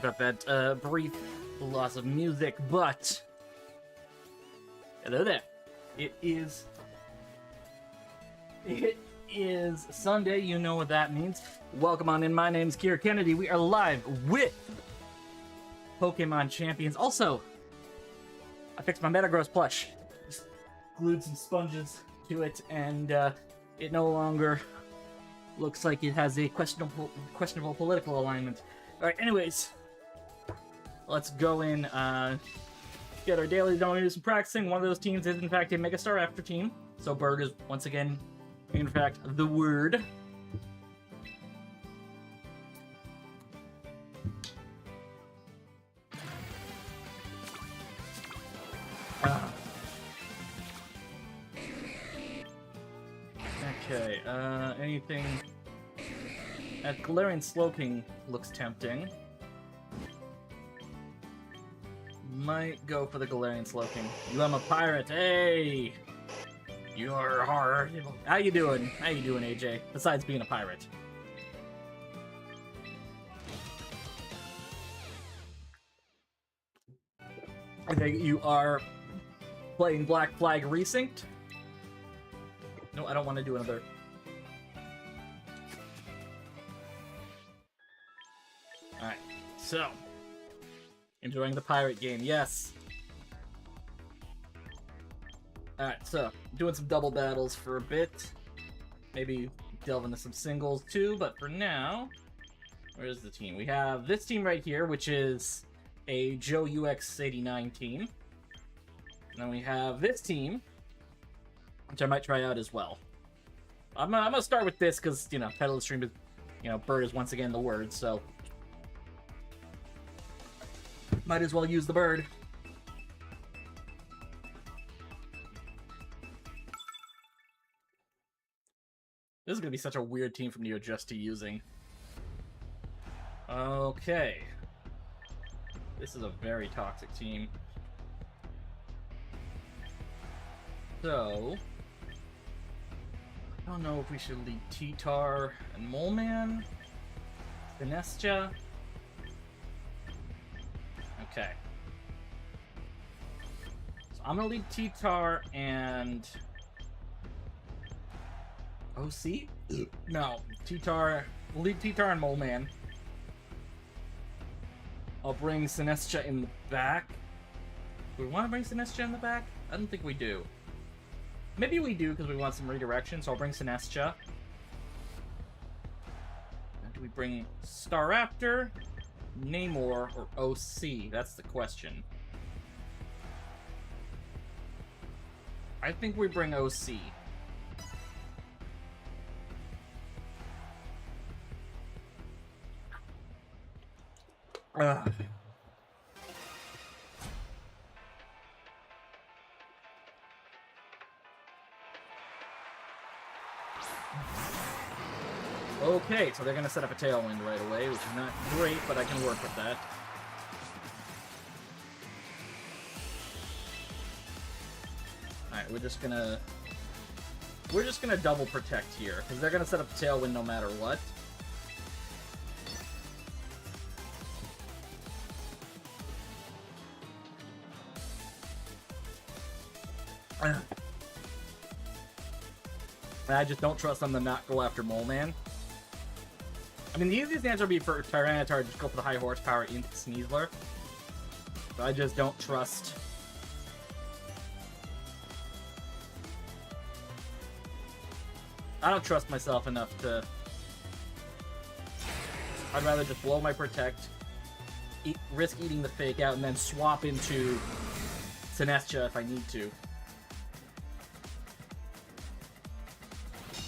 sorry about that brief loss of music, but hello there. It is Sunday, you know what that means. Welcome on in, my name's Kira Kennedy. We are live with Pokemon Champions. Also, I fixed my Metagross plush. Just glued some sponges to it, and it no longer looks like it has a questionable political alignment. Alright, anyways, let's go in, get our daily don't do some practicing. One of those teams is, in fact, a Megastar After team. So Bird is, once again, in fact, the word. Okay, anything... Galarian Slowking looks tempting. Might go for the Galarian Slowking. You, I'm a pirate, hey! You're hard. How you doing? How you doing, AJ? Besides being a pirate. I think you are playing Black Flag Resynced. No, I don't want to do another. Alright, so. Enjoying the pirate game, yes. Alright, so, doing some double battles for a bit. Maybe delve into some singles too, but for now, where's the team? We have this team right here, which is a Joe UX89 team. And then we have this team, which I might try out as well. I'm gonna start with this because, you know, title of the stream is, you know, Bird is once again the word, so might as well use the bird. This is gonna be such a weird team for me to adjust to using. Okay. This is a very toxic team. So, I don't know if we should lead T-Tar and Moleman, Finestia. Okay. So I'm gonna lead T-Tar and OC? No, T-Tar. We'll lead T-Tar and Moleman. I'll bring Sinestia in the back. Do we want to bring Sinestia in the back? I don't think we do. Maybe we do because we want some redirection, so I'll bring Sinestia. And do we bring Staraptor, Namor, or OC? That's the question. I think we bring OC. Ugh. Okay, so they're gonna set up a Tailwind right away, which is not great, but I can work with that. Alright, we're just gonna double protect here, because they're gonna set up a Tailwind no matter what. I just don't trust them to not go after Moleman. I mean, the easiest answer would be for Tyranitar to just go for the high horsepower into Sneasler. But I just don't trust. I don't trust myself enough to. I'd rather just blow my Protect, risk eating the Fake Out, and then swap into Sinestia if I need to.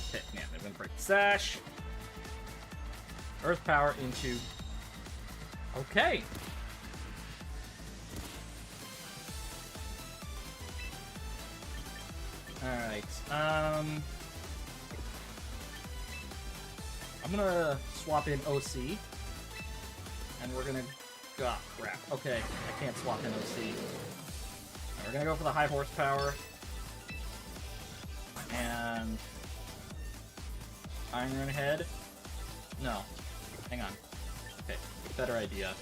Okay, yeah, they're gonna break Sash. Earth Power into... Okay. Alright, I'm gonna swap in OC. And we're gonna... Oh, crap. Okay, I can't swap in OC. Right, we're gonna go for the high horsepower. And... Iron Head? No. Hang on. Okay, better idea.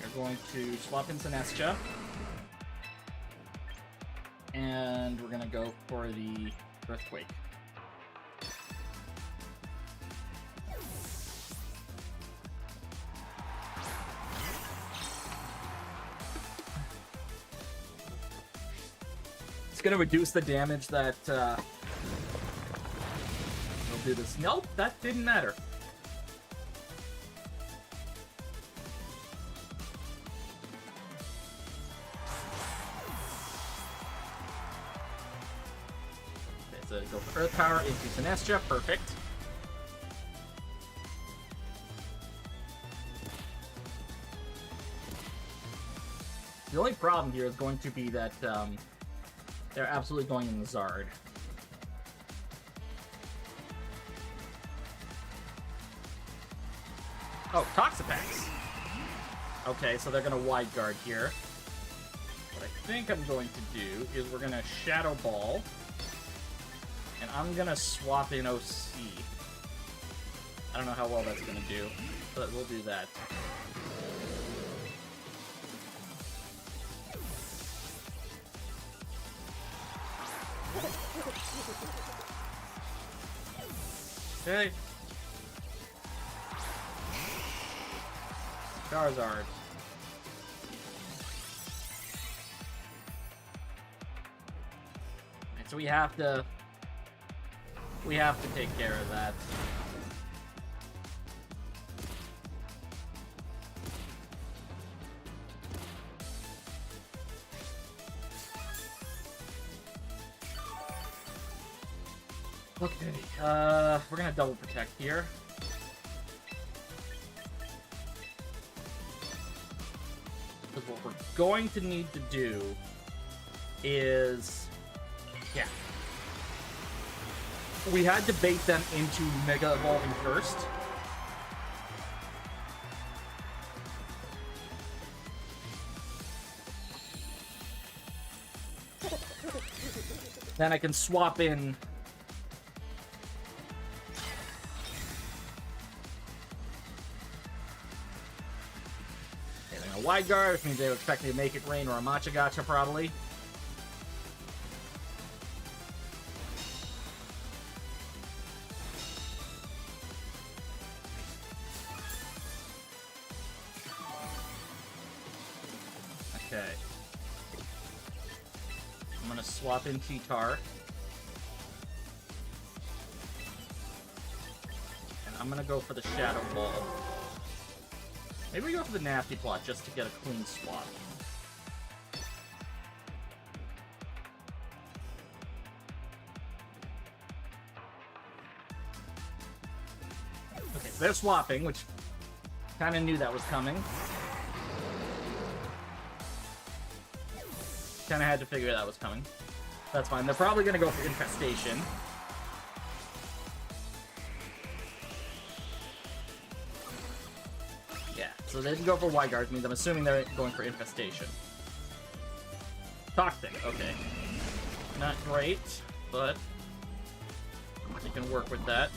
We're going to swap in Sinestcha. And we're going to go for the Earthquake. It's going to reduce the damage that... we'll do this. Nope, that didn't matter. So go for Earth Power into Sinestcha. Perfect. The only problem here is going to be that they're absolutely going in the Zard. Oh, Toxapex. Okay, so they're going to Wide Guard here. What I think I'm going to do is we're going to Shadow Ball. And I'm gonna swap in OC. I don't know how well that's gonna do, but we'll do that. Okay. Charizard. Right, so we have to take care of that. Okay, we're gonna double protect here. Because what we're going to need to do is... yeah. We had to bait them into Mega Evolving first. Then I can swap in... okay, they're gonna Wide Guard, which means they would expect me to make it rain or a Machagacha, probably. Okay. I'm gonna swap in Cheetar. And I'm gonna go for the Shadow Ball. Maybe we go for the Nasty Plot just to get a clean swap. Okay, so they're swapping, which kind of knew that was coming. Kind of had to figure that was coming. That's fine. They're probably going to go for Infestation. Yeah, so they didn't go for Wide Guard. Means I'm assuming they're going for Infestation. Toxic, okay. Not great, but you can work with that.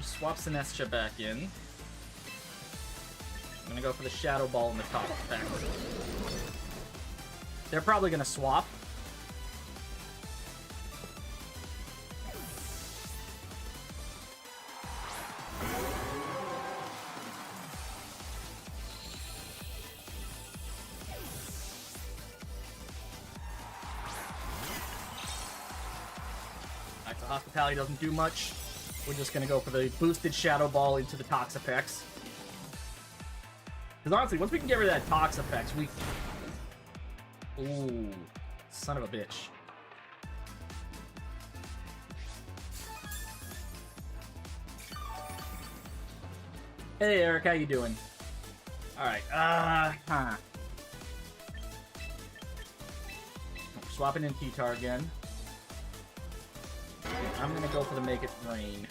Swap Sinestcha back in. I'm gonna go for the Shadow Ball in the top back. They're probably gonna swap. Alright, so Hospitality doesn't do much. We're just gonna go for the boosted Shadow Ball into the Toxapex. Because honestly, once we can get rid of that Toxapex, we... ooh, son of a bitch. Hey Eric, how you doing? Alright, swapping in Cheetar again. I'm gonna go for the Make It Rain.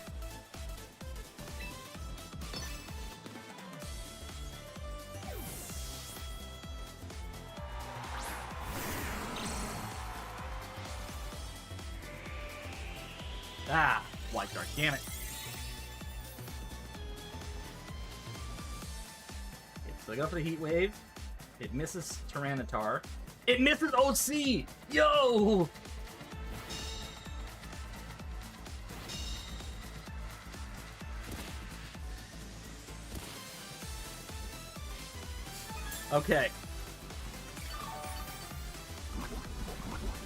Ah, White Dart, damn it. Okay, so I go for the Heat Wave. It misses Tyranitar. It misses OC! Yo! Okay.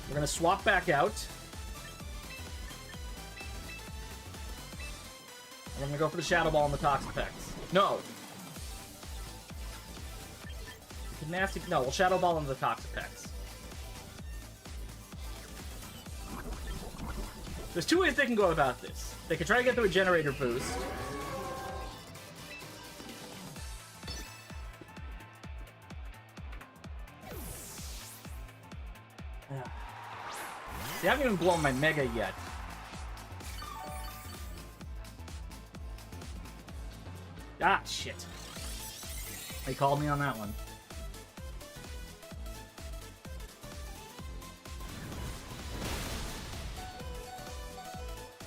We're gonna swap back out. And we're gonna go for the Shadow Ball and the Toxapex. No! Nasty. No, we'll Shadow Ball into the Toxapex. There's two ways they can go about this. They can try to get through a Generator boost. See, I haven't even blown my Mega yet. Ah, shit. They called me on that one.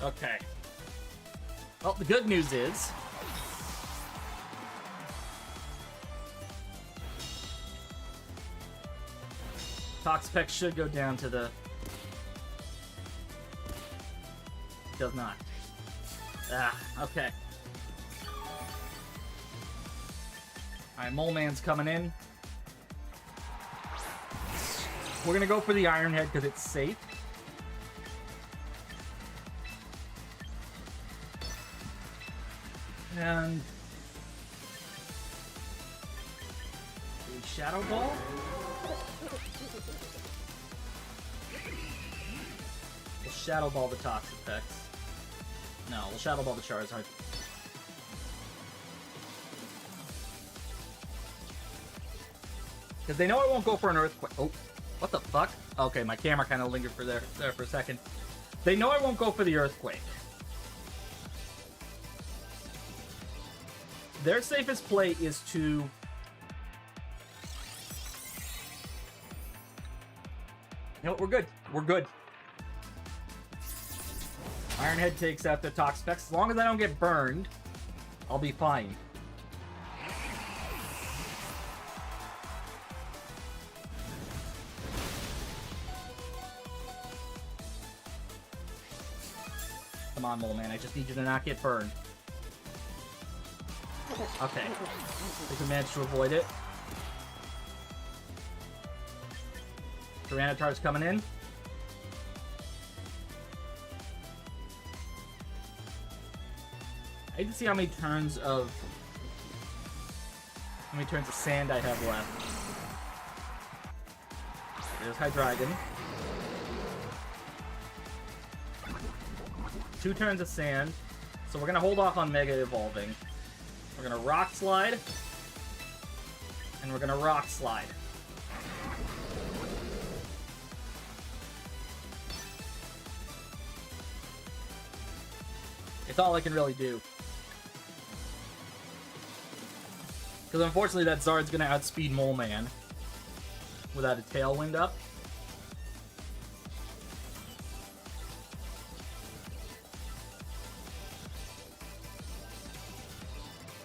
Okay. Well, the good news is... Toxapex should go down to the... It does not. Ah, okay. Alright, Mole Man's coming in. We're gonna go for the Iron Head because it's safe. And... the Shadow Ball? We'll Shadow Ball the Toxapex. No, we'll Shadow Ball the Charizard. Because they know I won't go for an Earthquake. Oh, what the fuck? Okay, my camera kind of lingered there for a second. They know I won't go for the Earthquake. Their safest play is to... You know what? We're good. We're good. Iron Head takes out the Toxapex. As long as I don't get burned, I'll be fine. Come on, Mole Man. I just need you to not get burned. Okay. I think we managed to avoid it. Tyranitar's coming in. I need to see how many turns of sand I have left. There's Hydreigon. 2 turns of sand. So we're gonna hold off on Mega Evolving. We're gonna Rock Slide. And we're gonna Rock Slide. It's all I can really do. Because unfortunately that Zard's gonna outspeed Mole Man without a Tailwind up.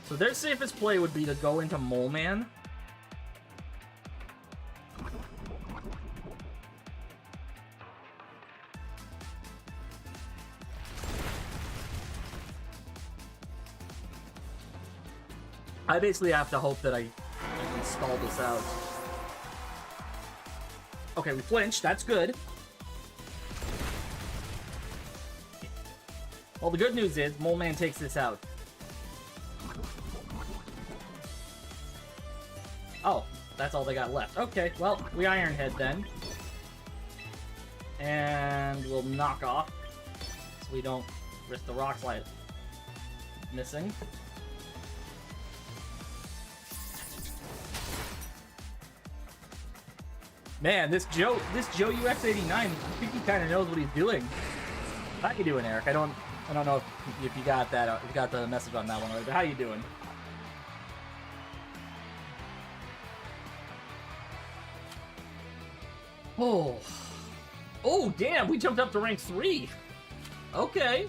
So their safest play would be to go into Mole Man. I basically have to hope that I can stall this out. Okay, we flinched. That's good. Well, the good news is Mole Man takes this out. Oh, that's all they got left. Okay, well, we Iron Head then. And we'll knock off, so we don't risk the Rock Slide missing. Man, this Joe UX89, I think he kind of knows what he's doing. How you doing, Eric? I don't know if you got that, if you got the message on that one, but how you doing? Oh, damn! We jumped up to rank 3. Okay.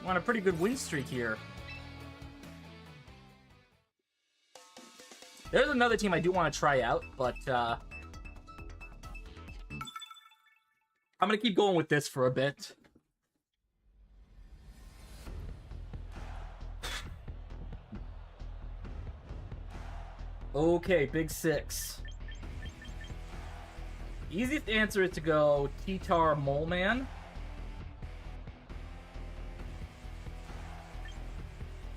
We're on a pretty good win streak here. There's another team I do want to try out, but I'm gonna keep going with this for a bit. Okay, Big Six. Easiest answer is to go T-Tar Mole Man.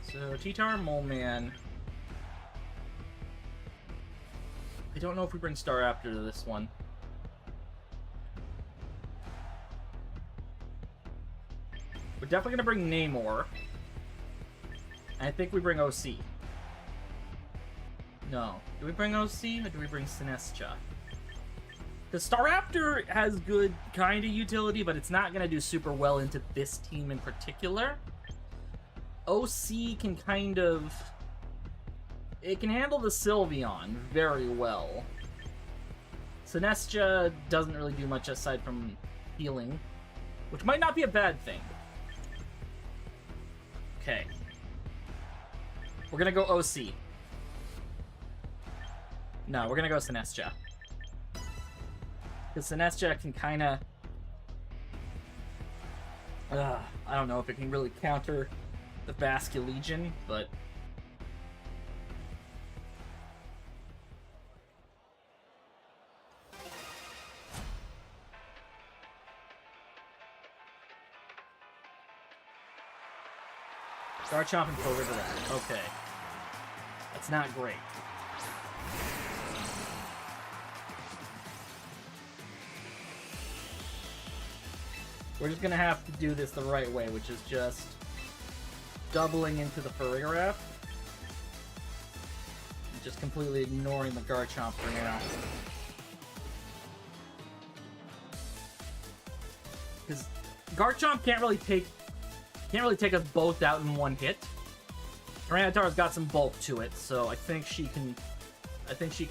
So T-Tar Mole Man. I don't know if we bring Staraptor to this one. We're definitely gonna bring Namor. And I think we bring OC. No. Do we bring OC or do we bring Sinestcha? Because Staraptor has good kind of utility, but it's not gonna do super well into this team in particular. OC can kind of... It can handle the Sylveon very well. Sinestcha doesn't really do much aside from healing, which might not be a bad thing. Okay. We're gonna go OC. No, we're gonna go Sinestcha. Because Sinestcha can kinda... I don't know if it can really counter the Basculegion, but... Garchomp and Farigiraf. Okay. That's not great. We're just gonna have to do this the right way, which is just doubling into the Farigiraf. And just completely ignoring the Garchomp for now. Because Garchomp can't really take us both out in one hit. Tyranitar's got some bulk to it, so I think she can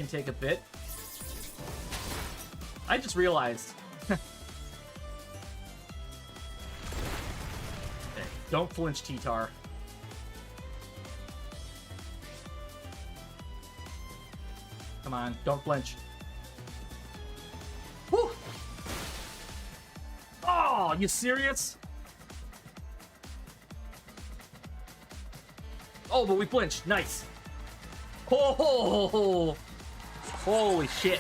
take a bit. I just realized. Okay, don't flinch, T-Tar. Come on, don't flinch. Whew! Oh, you serious? Oh, but we flinched. Nice. Oh, holy shit.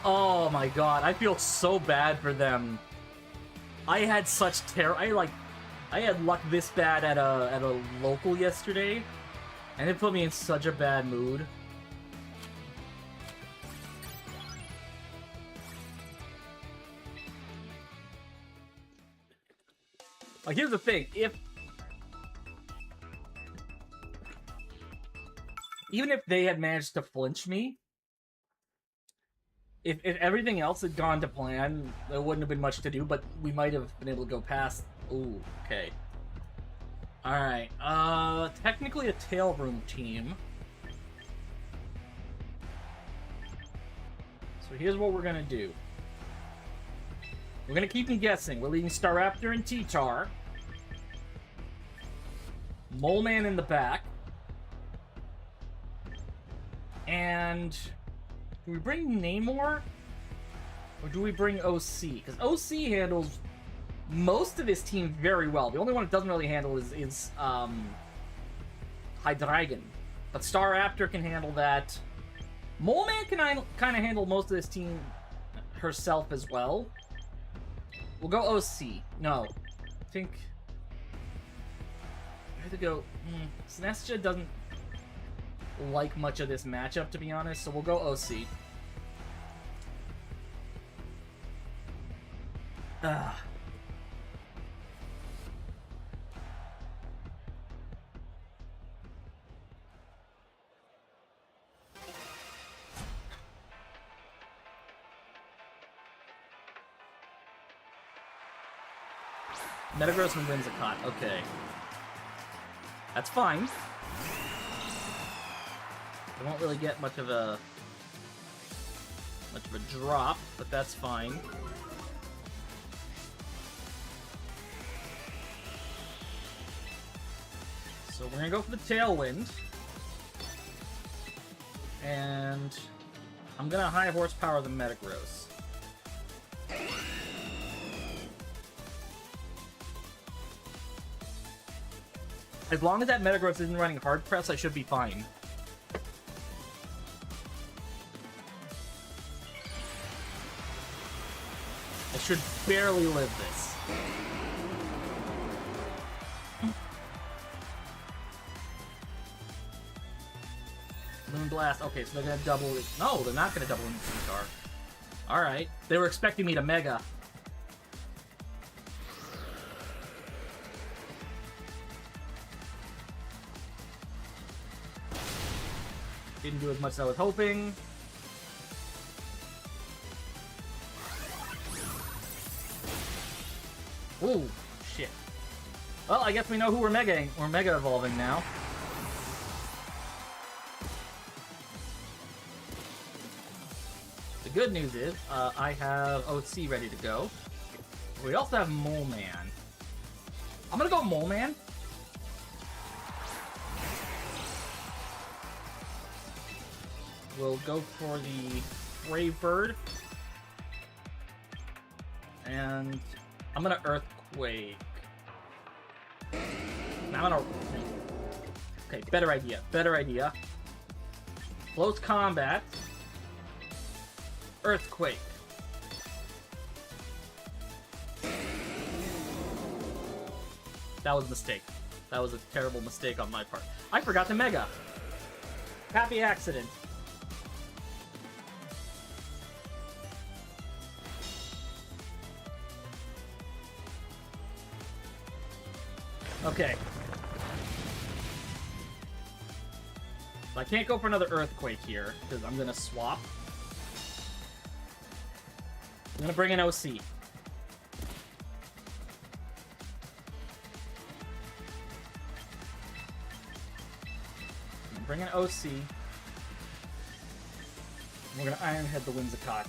Oh my god, I feel so bad for them. I had such terror. I had luck this bad at a local yesterday, and it put me in such a bad mood. Like, here's the thing, even if they had managed to flinch me, if everything else had gone to plan, there wouldn't have been much to do, but we might have been able to go past. Ooh, okay. Alright, technically a Tail Room team. So here's what we're gonna do. We're gonna keep them guessing. We're leaving Staraptor and T-Tar. Mole Man in the back. And... do we bring Namor? Or do we bring OC? Because OC handles most of this team very well. The only one it doesn't really handle is Hydreigon. But Staraptor can handle that. Mole Man can kind of handle most of this team herself as well. We'll go OC. No. I think... I have to go... Sinestcha doesn't like much of this matchup, to be honest, so we'll go OC. Ugh. Metagross and Whimsicott. Okay. That's fine. I won't really get much of a Much of a drop, but that's fine. So we're gonna go for the Tailwind. And I'm gonna high horsepower the Metagross. As long as that Metagross isn't running Hard Press, I should be fine. I should barely live this. Moonblast. Okay, so they're gonna double it. No, they're not gonna double Incineroar. Alright. They were expecting me to Mega. Didn't do as much as I was hoping. Ooh, shit. Well, I guess we know who we're Mega Evolving now. The good news is, I have OC ready to go. We also have Mole Man. I'm gonna go Mole Man. We'll go for the Brave Bird. And I'm gonna Earthquake. I'm gonna... Okay, better idea. Better idea. Close combat. Earthquake. That was a mistake. That was a terrible mistake on my part. I forgot to Mega. Happy accident. Okay. I can't go for another Earthquake here, because I'm going to swap. I'm going to bring an OC. I'm going to bring an OC. And we're going to Iron Head the Whimsicott.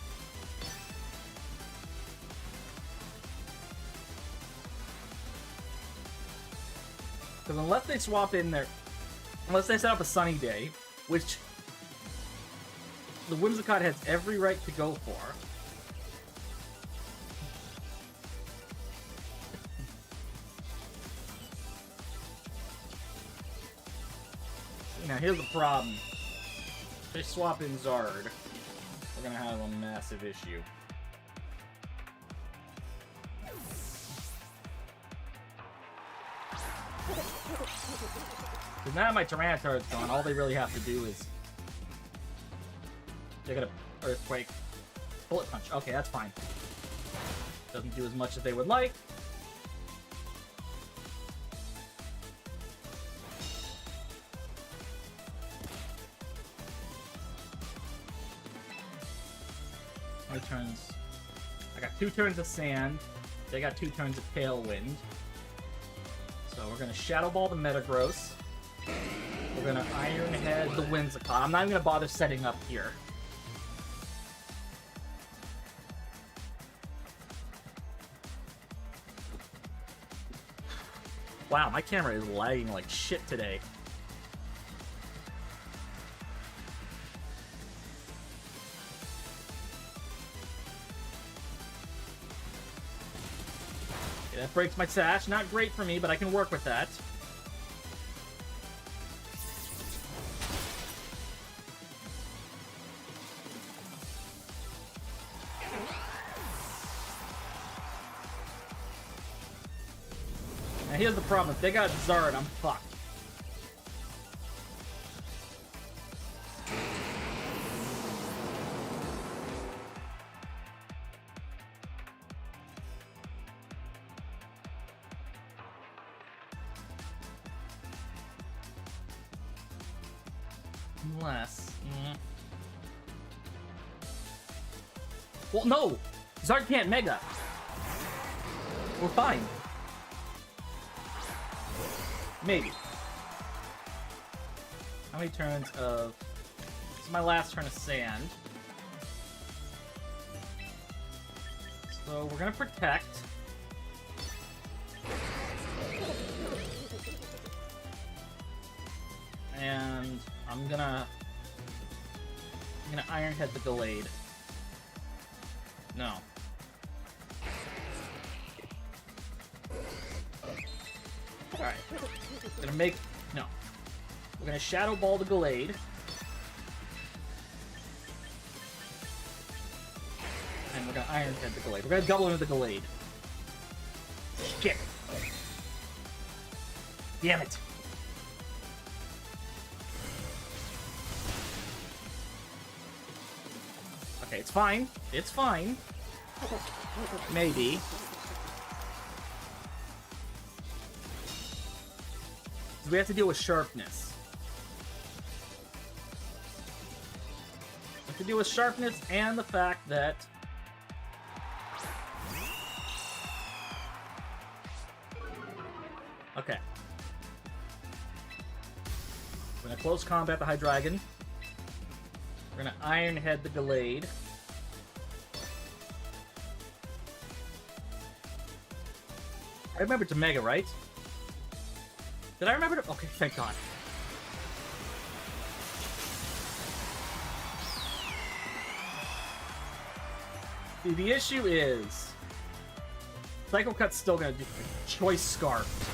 Because unless they swap in there, unless they set up a Sunny Day, which the Whimsicott has every right to go for. Now here's the problem. If they swap in Zard, we're gonna have a massive issue. Because now my Tyranitar is gone, all they really have to do is... They're gonna Earthquake. Bullet Punch. Okay, that's fine. Doesn't do as much as they would like. My turns... I got 2 turns of Sand. They got 2 turns of Tailwind. So we're gonna Shadow Ball the Metagross. We're gonna Iron Head the Whimsicott. I'm not even gonna bother setting up here. Wow, my camera is lagging like shit today. Okay, that breaks my sash. Not great for me, but I can work with that. Now here's the problem, if they got Zard, I'm fucked. Unless... Well, no! Zard can't Mega! We're fine. Maybe. How many turns of... This is my last turn of Sand. So we're gonna protect. And I'm gonna Iron Head the Gallade. No. Alright. We're gonna make... No. We're gonna Shadow Ball the Gallade. And we're gonna Iron Head the Gallade. We're gonna double into the Gallade. Shit. Damn it. Okay, it's fine. It's fine. Maybe. We have to deal with sharpness. We have to deal with sharpness and the fact that okay. We're gonna close combat the Hydreigon. We're gonna Iron Head the Gallade. I remember to Mega, right? Did I remember to... Okay, thank God. See, the issue is... Psycho Cut's still gonna do Choice Scarf.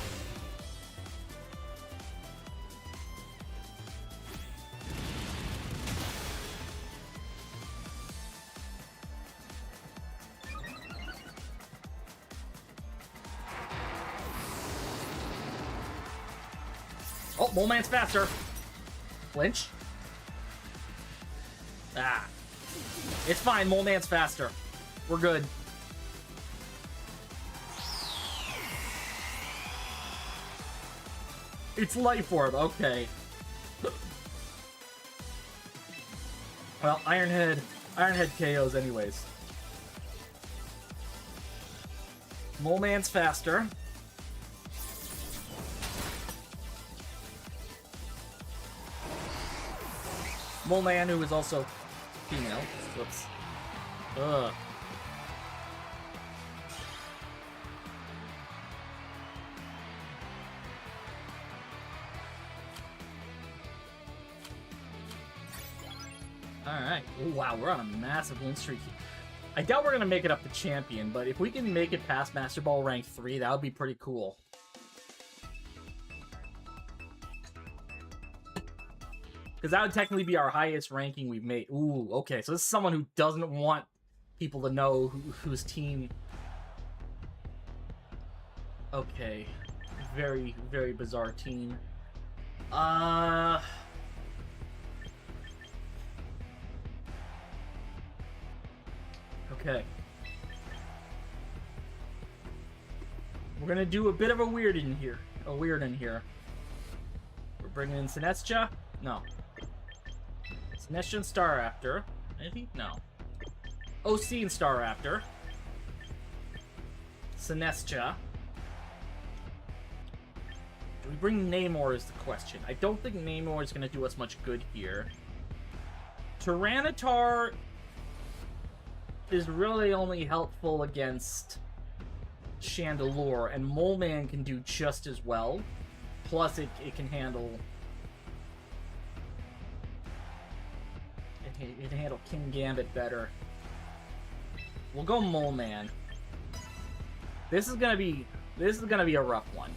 Oh, Mole Man's faster. Flinch. Ah. It's fine, Mole Man's faster. We're good. It's Life Orb, okay. Well, Iron Head KOs anyways. Mole Man's faster. Mole Man, who is also female. Whoops. Ugh. Alright. Wow, we're on a massive win streak. I doubt we're going to make it up to champion, but if we can make it past Master Ball rank 3, that would be pretty cool. Because that would technically be our highest ranking we've made. Ooh, okay. So this is someone who doesn't want people to know whose team... Okay. Very, very bizarre team. Okay. We're gonna do a bit of a weird in here. We're bringing in Sinestcha? No. Sinestcha and Staraptor. Maybe? No. OC and Staraptor. Sinestcha. Do we bring Namor is the question. I don't think Namor is going to do us much good here. Tyranitar is really only helpful against Chandelure, and Mole Man can do just as well. Plus, it can handle... It can handle King Gambit better. We'll go Mole Man. This is gonna be a rough one.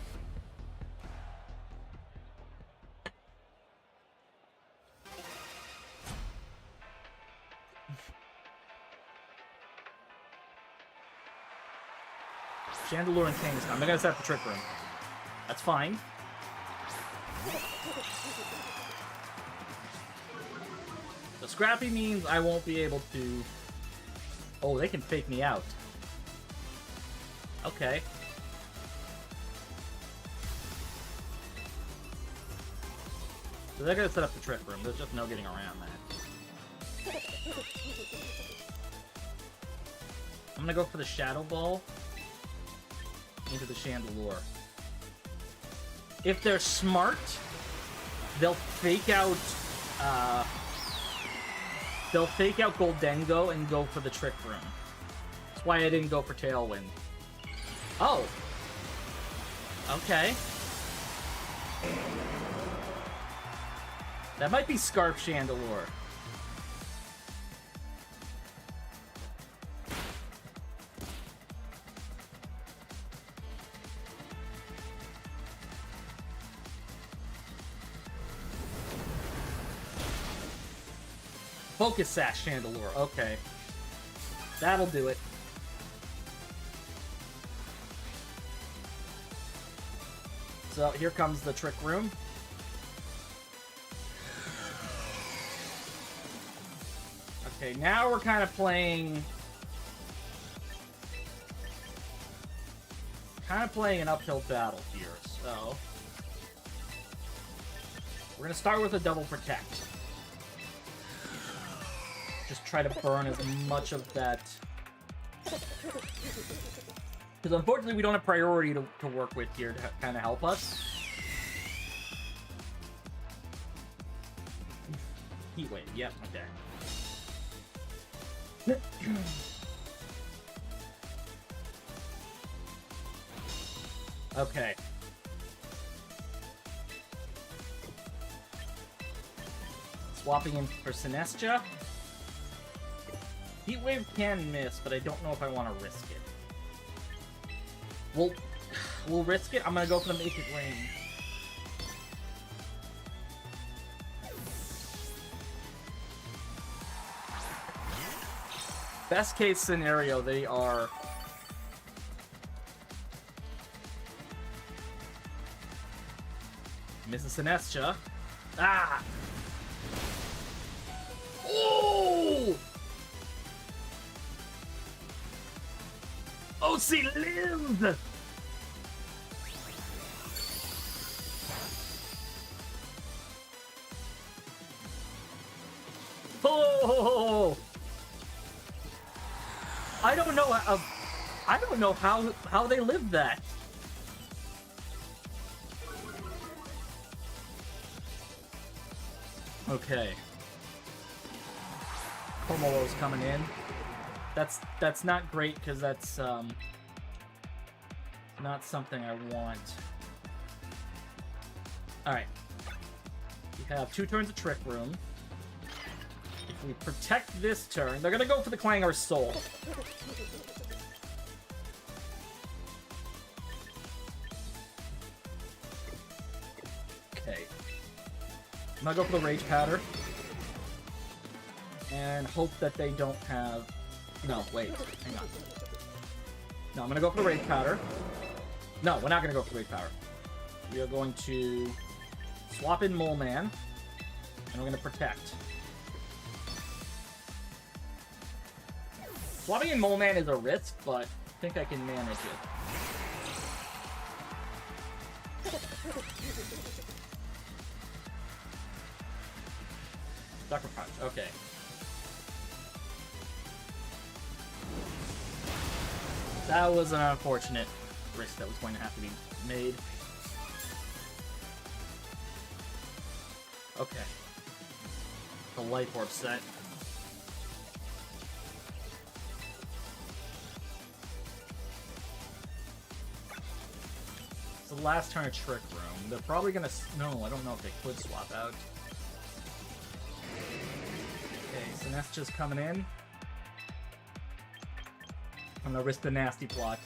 Chandelure and Kangaskhan. I'm gonna set up the Trick Room. That's fine. So Scrappy means I won't be able to... Oh, they can fake me out. Okay. So they're gonna set up the Trick Room. There's just no getting around that. I'm gonna go for the Shadow Ball into the Chandelure. If they're smart, they'll fake out Goldengo and go for the Trick Room. That's why I didn't go for Tailwind. Oh. Okay. That might be Scarf Chandelure. Focus Sash Chandelure, okay. That'll do it. So here comes the Trick Room. Okay, now we're kind of playing... an uphill battle here, so... We're gonna start with a double protect. Just try to burn as much of that... Because unfortunately we don't have priority to work with here to kind of help us. Heat Wave, yep, okay. Okay. Swapping in for Sinestcha. Heat Wave can miss, but I don't know if I want to risk it. We'll risk it. I'm gonna go for the Make It Rain. Best case scenario, they are... Mrs. Sinestcha. Ah! Oh! OC lived! Oh! I don't know how they lived that. Okay. Pomolo's coming in. That's not great because that's not something I want. Alright. We have 2 turns of Trick Room. If we protect this turn, they're gonna go for the Clangor Soul. Okay. I'm gonna go for the Rage Powder. And hope that they don't have... No, wait. Hang on. No, I'm gonna go for the Rage Powder. No, we're not gonna go for the Rage Powder. We are going to swap in Mole Man. And we're gonna protect. Swapping in Mole Man is a risk, but I think I can manage it. Sucker Punch, okay. That was an unfortunate risk that was going to have to be made. Okay. The Life Orb set. It's the last turn of Trick Room. They're probably gonna... No, I don't know if they could swap out. Okay, Sinestcha's coming in. I'm gonna risk the Nasty Plot.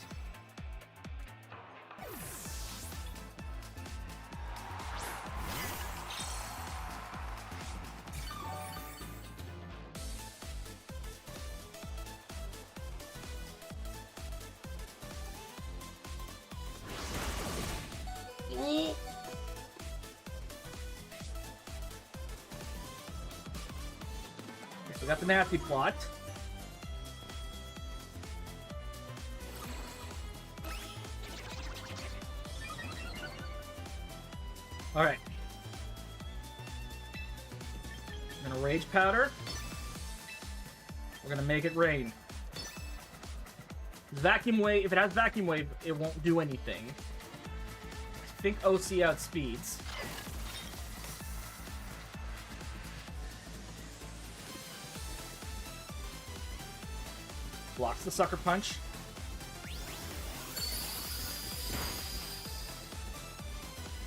So we got the Nasty Plot. Alright. I'm gonna Rage Powder. We're gonna Make It Rain. Vacuum Wave, if it has Vacuum Wave, it won't do anything. I think OC outspeeds. Blocks the Sucker Punch.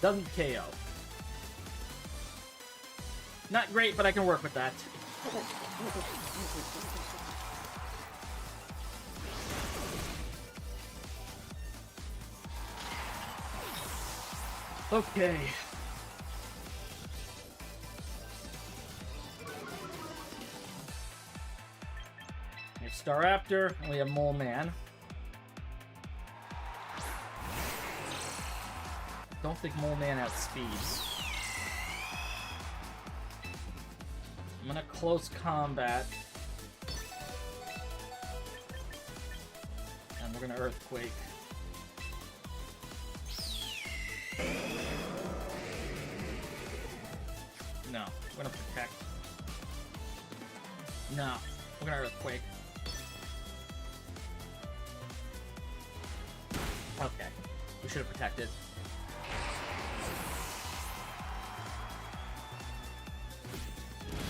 Doesn't KO. Not great, but I can work with that. Okay. We have Staraptor, and we have Mole Man. Don't think Mole Man outspeeds. I'm gonna close combat. And we're gonna Earthquake. No, we're gonna protect. No, we're gonna Earthquake. Okay, we should have protected.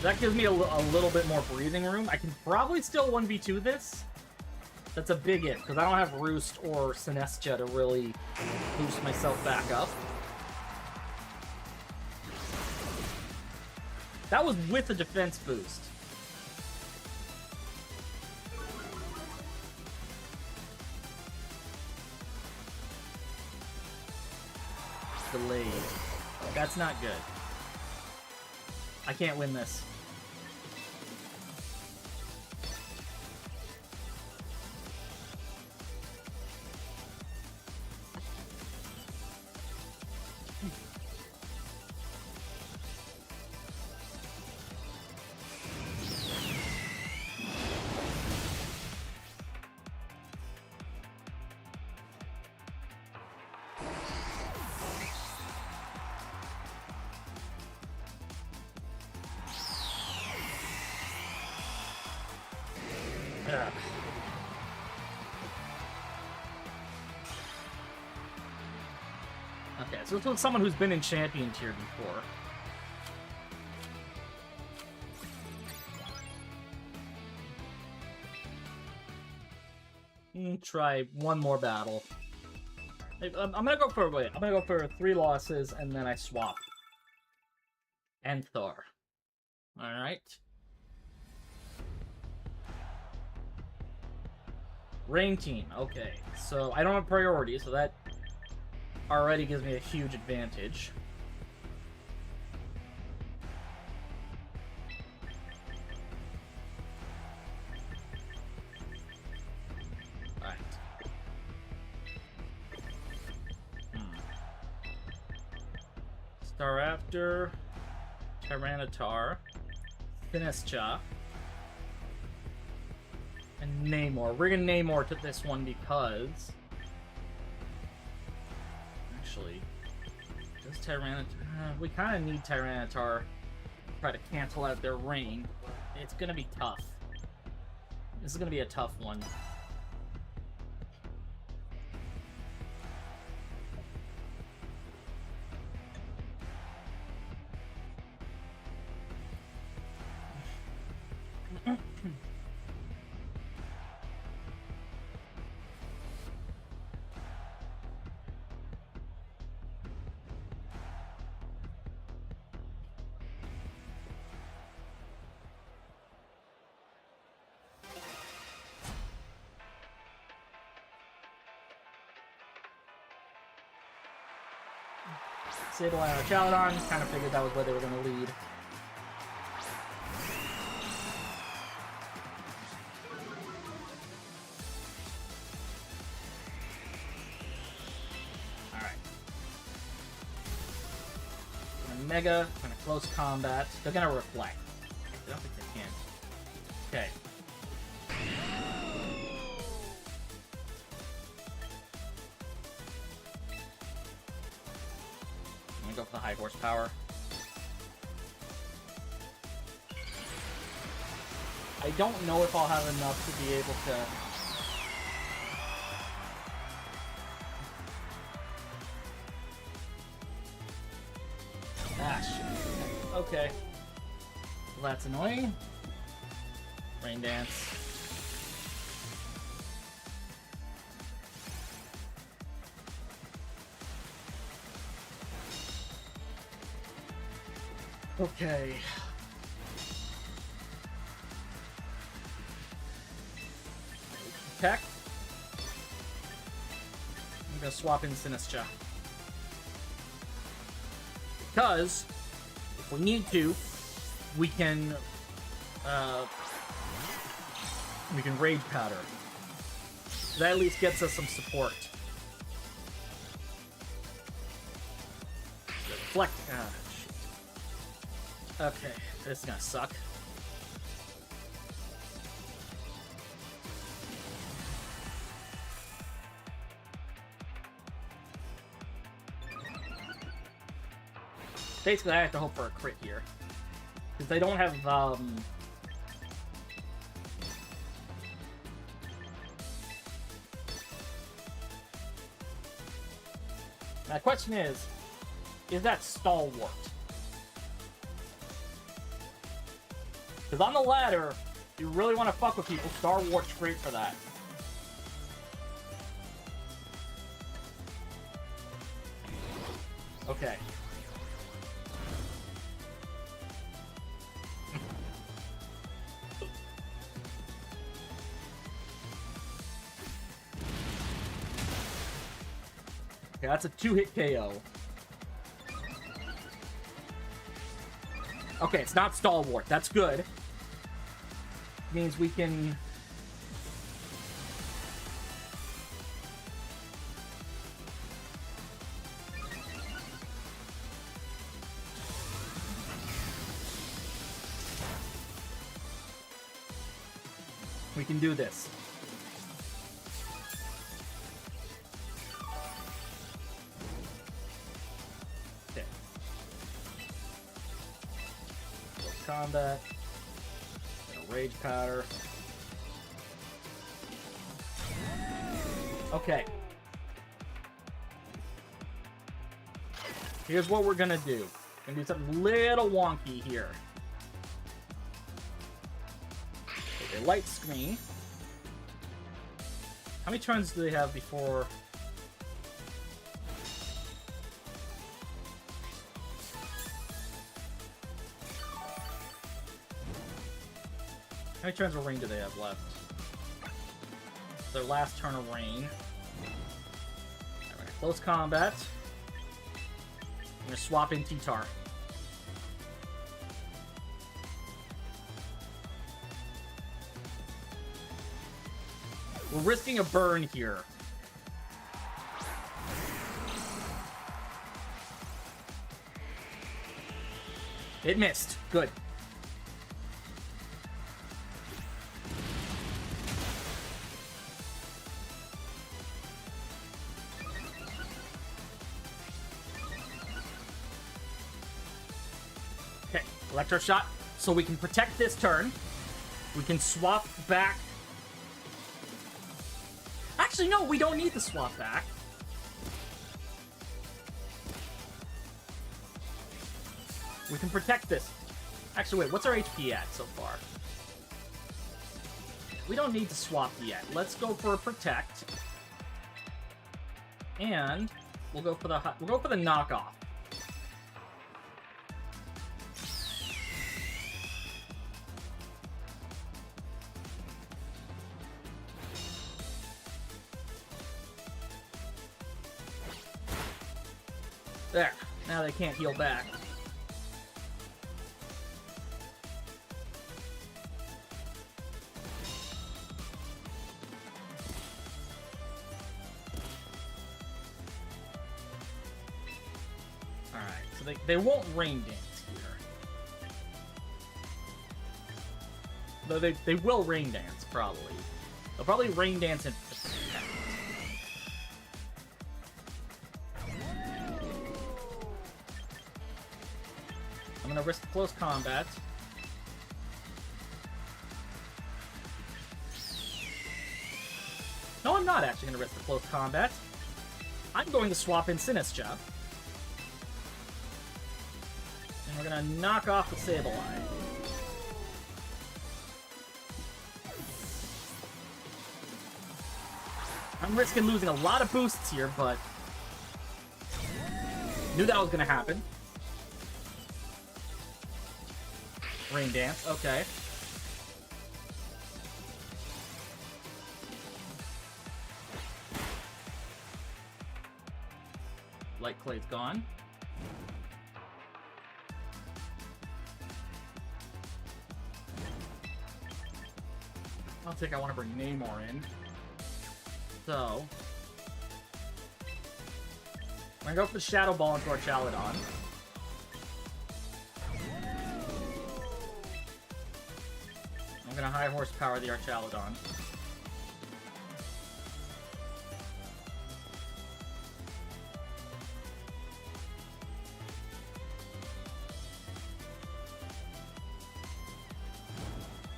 That gives me a little bit more breathing room. I can probably still 1v2 this. That's a big if, because I don't have Roost or Sinestcha to really boost myself back up. That was with a defense boost. Delayed. That's not good. I can't win this. Okay, so this was someone who's been in Champion Tier before. Try one more battle. I'm gonna go for I'm gonna go for 3 losses and then I swap. And Thor. All right. Rain Team. Okay, so I don't have priority, so that already gives me a huge advantage. Alright. Staraptor, Tyranitar, Sinestcha, and Namor. We're gonna Namor to this one because... Actually, does Tyranitar... we kind of need Tyranitar to try to cancel out their rain. It's gonna be tough. This is gonna be a tough one. Sableye or Chaladon, kind of figured that was where they were going to lead. Alright. Mega, kind of close combat. They're going to reflect. I don't think they can. Okay. Go for the high horsepower. I don't know if I'll have enough to be able to... Ah, shit. Okay. Well, that's annoying. Rain Dance. Okay. Protect. I'm gonna swap in Sinistcha. Because if we need to, we can Rage Powder. That at least gets us some support. Deflect. Ah, shit. Okay, this is gonna suck. Basically, I have to hope for a crit here. Because they don't have, My question is that stalwart? Because on the ladder, if you really want to fuck with people, stalwart's great for that. Okay. Okay, that's a 2-hit KO. Okay, it's not Stalwart. That's good. Means we can... We can do this. Okay. Combat. A Rage Powder. Okay. Here's what we're gonna do. We're gonna do something little wonky here. Okay, light screen. How many turns do they have before? How many turns of rain do they have left? Their last turn of rain. Alright, close combat. I'm gonna swap in T-Tar. We're risking a burn here. It missed. Good. Okay, Electro Shot. So we can protect this turn. We can swap back. Actually, no, we don't need to swap back. We can protect this. Actually, wait, what's our HP at so far? We don't need to swap yet. Let's go for a protect. And we'll go for the knockoff. There. Now they can't heal back. Alright, so they won't rain dance here. Though they will rain dance, probably. They'll probably rain dance in protect. I'm gonna risk close combat. No, I'm not actually gonna risk the close combat. I'm going to swap in Sinistcha. And we're gonna knock off the Sableye. I'm risking losing a lot of boosts here, but knew that was gonna happen. Rain Dance, okay. Light Clay's gone. I don't think I want to bring Namor in. So... I'm gonna go for the Shadow Ball into our Chaladon. I'm gonna high horsepower the Archaladon.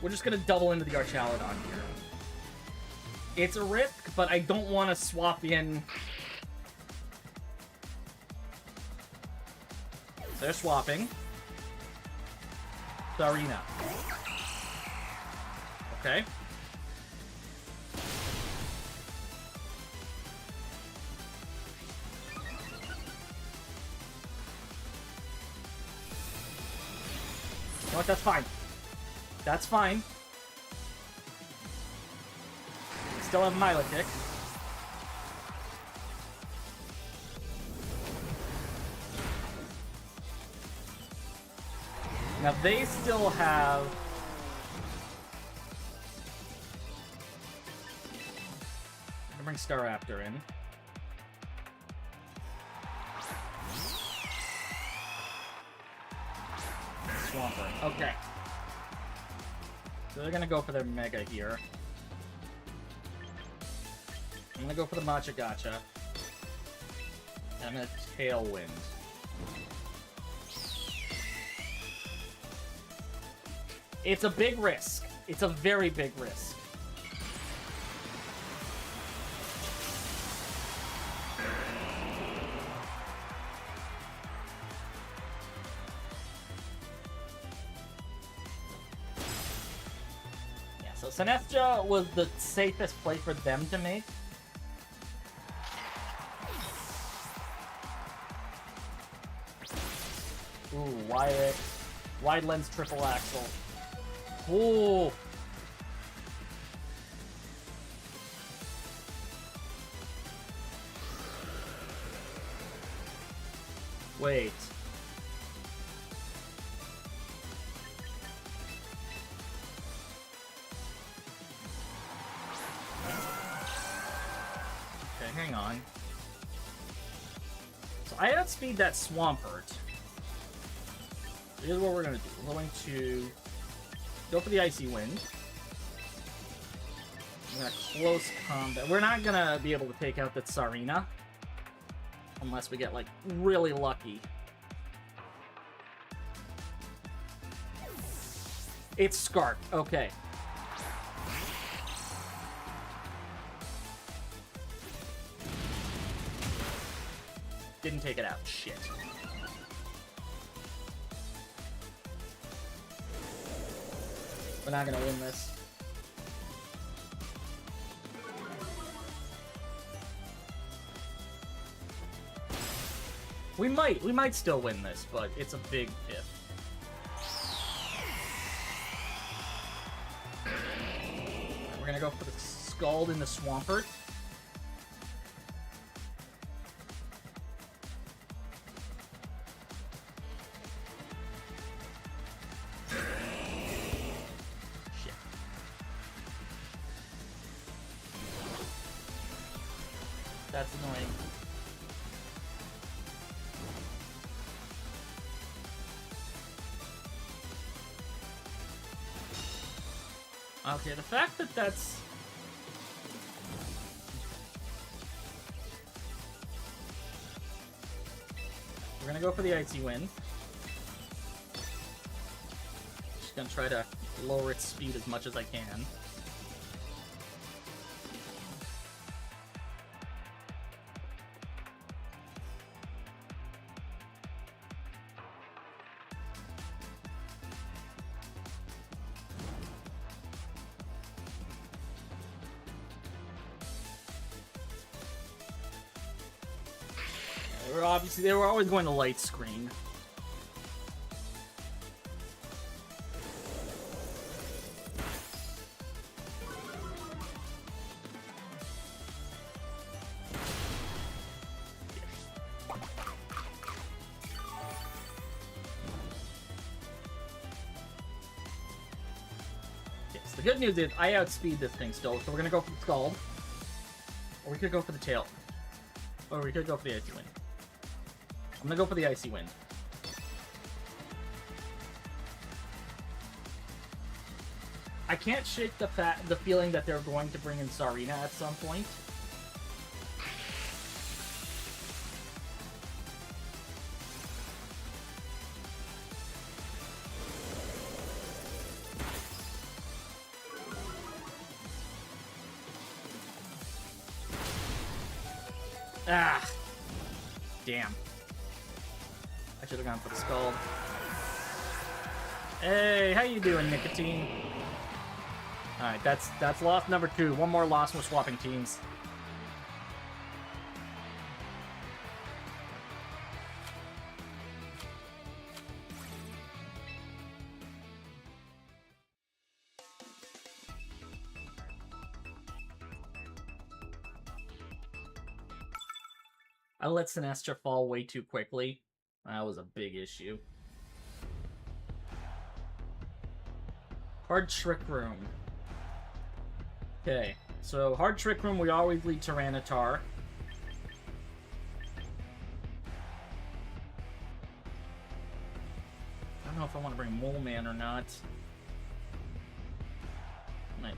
We're just gonna double into the Archaladon here. It's a risk, but I don't want to swap in. They're swapping. Sarina. Okay. You know what? That's fine. That's fine. Still have Milotic. Now they still have... I'm gonna bring Staraptor in. Swampert. Okay. So they're gonna go for their Mega here. I'm gonna go for the Matcha Gotcha. And I'm gonna Tailwind. It's a big risk. It's a very big risk. Yeah, so Sinestro was the safest play for them to make. Ooh, wide lens triple axle. Ooh. Wait. Okay, hang on. So I outspeed that Swampert. Here's what we're gonna do. We're going to go for the Icy Wind. We're gonna close combat. We're not gonna be able to take out that Sarina. Unless we get, like, really lucky. It's Scarp. Okay. Didn't take it out. Shit. We're not gonna win this. We might still win this, but it's a big if. We're gonna go for the Scald in the Swampert. That's annoying. Okay, the fact that that's... We're gonna go for the Icy Wind. Just gonna try to lower its speed as much as I can. They were always going to light screen. The good news is I outspeed this thing still, so we're gonna go for the Scald. Or we could go for the Tail. Or we could go for the Icy Wind. I'm gonna go for the Icy Wind. I can't shake the feeling that they're going to bring in Sarina at some point. Ah, damn. I should have gone for the Skull. Hey, how you doing, Nicotine? Alright, that's loss number 2. One more loss, we're swapping teams. I let Sinestro fall way too quickly. That was a big issue. Hard Trick Room. Okay, so Hard Trick Room, we always lead Tyranitar. I don't know if I want to bring Mole Man or not. Might.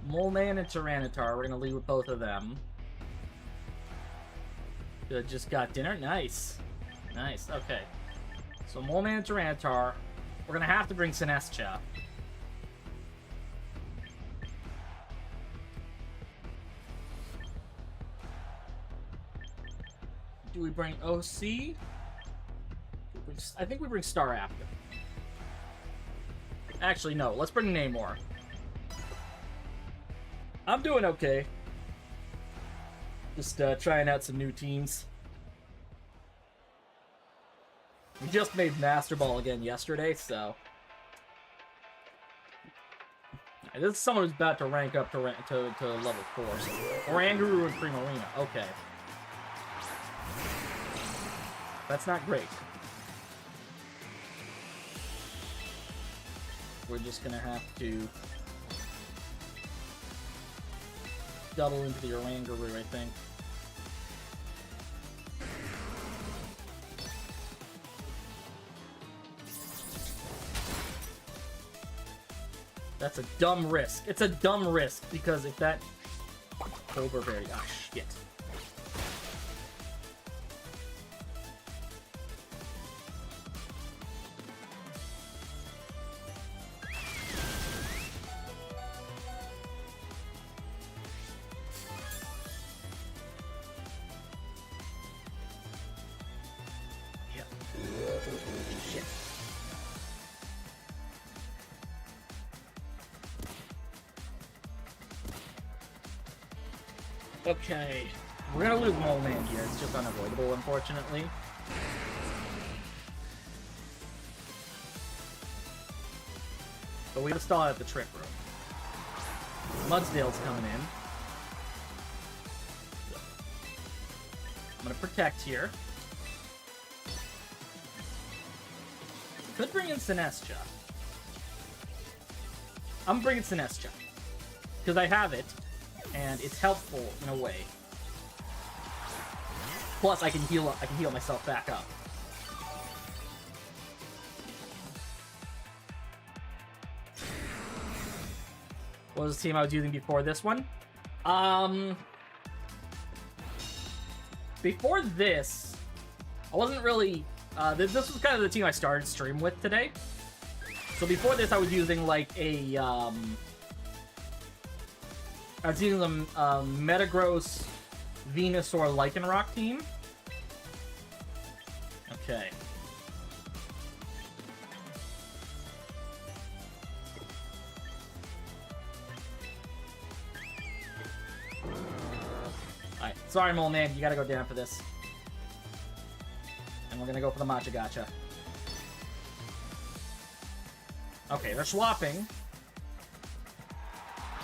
Mole Man and Tyranitar, we're gonna lead with both of them. Good, just got dinner. Nice. Nice, okay. So Mole Man and Tyranitar. We're gonna have to bring Sinestro. Do we bring OC? I think we bring Star after. Actually, no. Let's bring Namor. I'm doing okay. Just trying out some new teams. We just made Master Ball again yesterday, so... This is someone who's about to rank up to level 4. So Oranguru and Primarina. Okay. That's not great. We're just gonna have to double into the Oranguru, I think. That's a dumb risk. It's a dumb risk, because if that... Overberry... Ah, shit. Okay, we're gonna lose Mole Man here. It's just unavoidable, unfortunately. But we have to stall out the Trick Room. Mudsdale's coming in. I'm gonna protect here. Could bring in Sinestro. I'm bringing Sinestro because I have it. And it's helpful in a way. Plus, I can heal myself back up. What was the team I was using before this one? Before this, I wasn't really... this was kind of the team I started stream with today. So before this, I was using like a... I was using the Metagross, Venusaur, Lycanroc team. Okay. Alright, sorry Mole Man, you gotta go down for this. And we're gonna go for the Machagacha. Okay, they're swapping.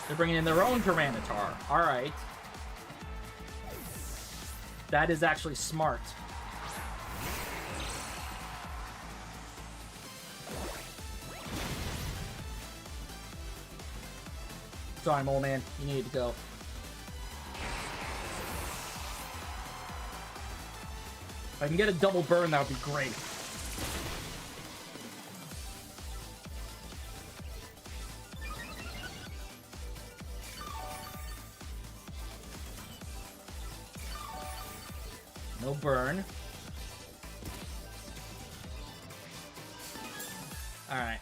They're bringing in their own Tyranitar. Alright. That is actually smart. Sorry, Mole Man. You needed to go. If I can get a double burn, that would be great. No burn. Alright.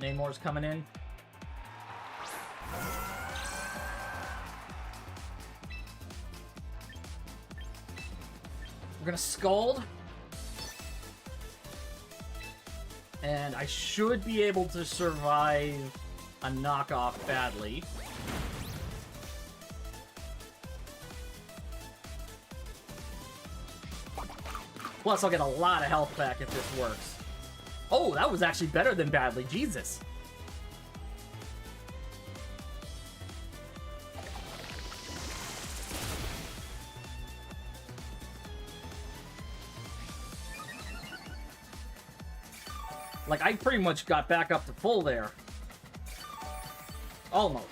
Namor's coming in. We're gonna Scald. And I should be able to survive a knockoff badly. Plus, I'll get a lot of health back if this works. Oh, that was actually better than badly. Jesus. Like, I pretty much got back up to full there. Almost.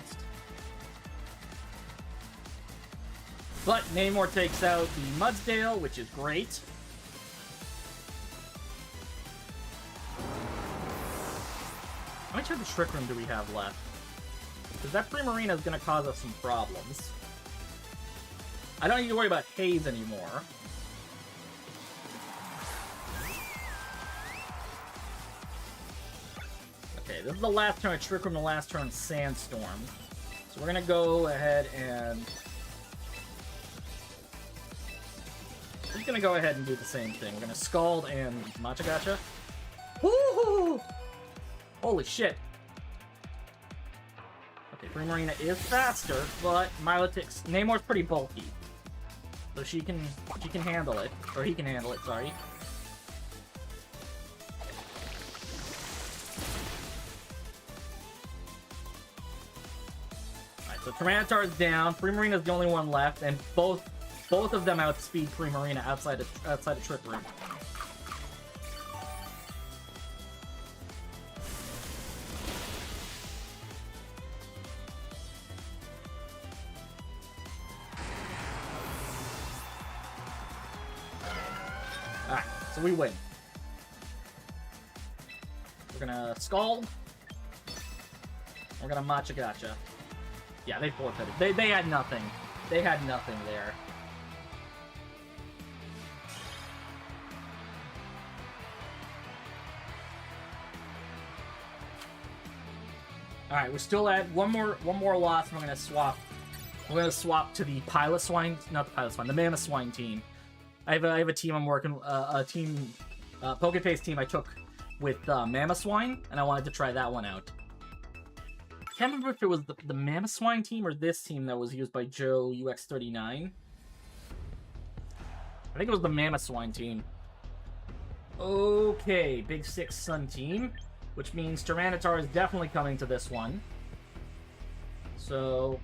But Namor takes out the Mudsdale, which is great. How much of the Trick Room do we have left? Because that Primarina is going to cause us some problems. I don't need to worry about Haze anymore. Okay, this is the last turn of Trick Room, the last turn of Sandstorm. So we're going to go ahead and... We're just going to go ahead and do the same thing. We're going to Scald and Machagacha. Woohoo! Holy shit. Okay, Primarina is faster, but Milotic's... Namor's pretty bulky. So she can handle it. Or he can handle it, sorry. Alright, so Tyranitar is down. Primarina's the only one left, and both of them outspeed Primarina outside of Trick Room. So we win. We're gonna Scald. We're gonna Machagacha. Yeah, they forfeited. They had nothing. They had nothing there. Alright, we're still at one more loss, and we're gonna swap. We're gonna swap to the Piloswine, not the Piloswine, the Mamoswine team. I have a team I'm working, a team, Pokeface team I took with Mamoswine, and I wanted to try that one out. I can't remember if it was the Mamoswine team or this team that was used by Joe UX39. I think it was the Mamoswine team. Okay, Big Six Sun team, which means Tyranitar is definitely coming to this one. So,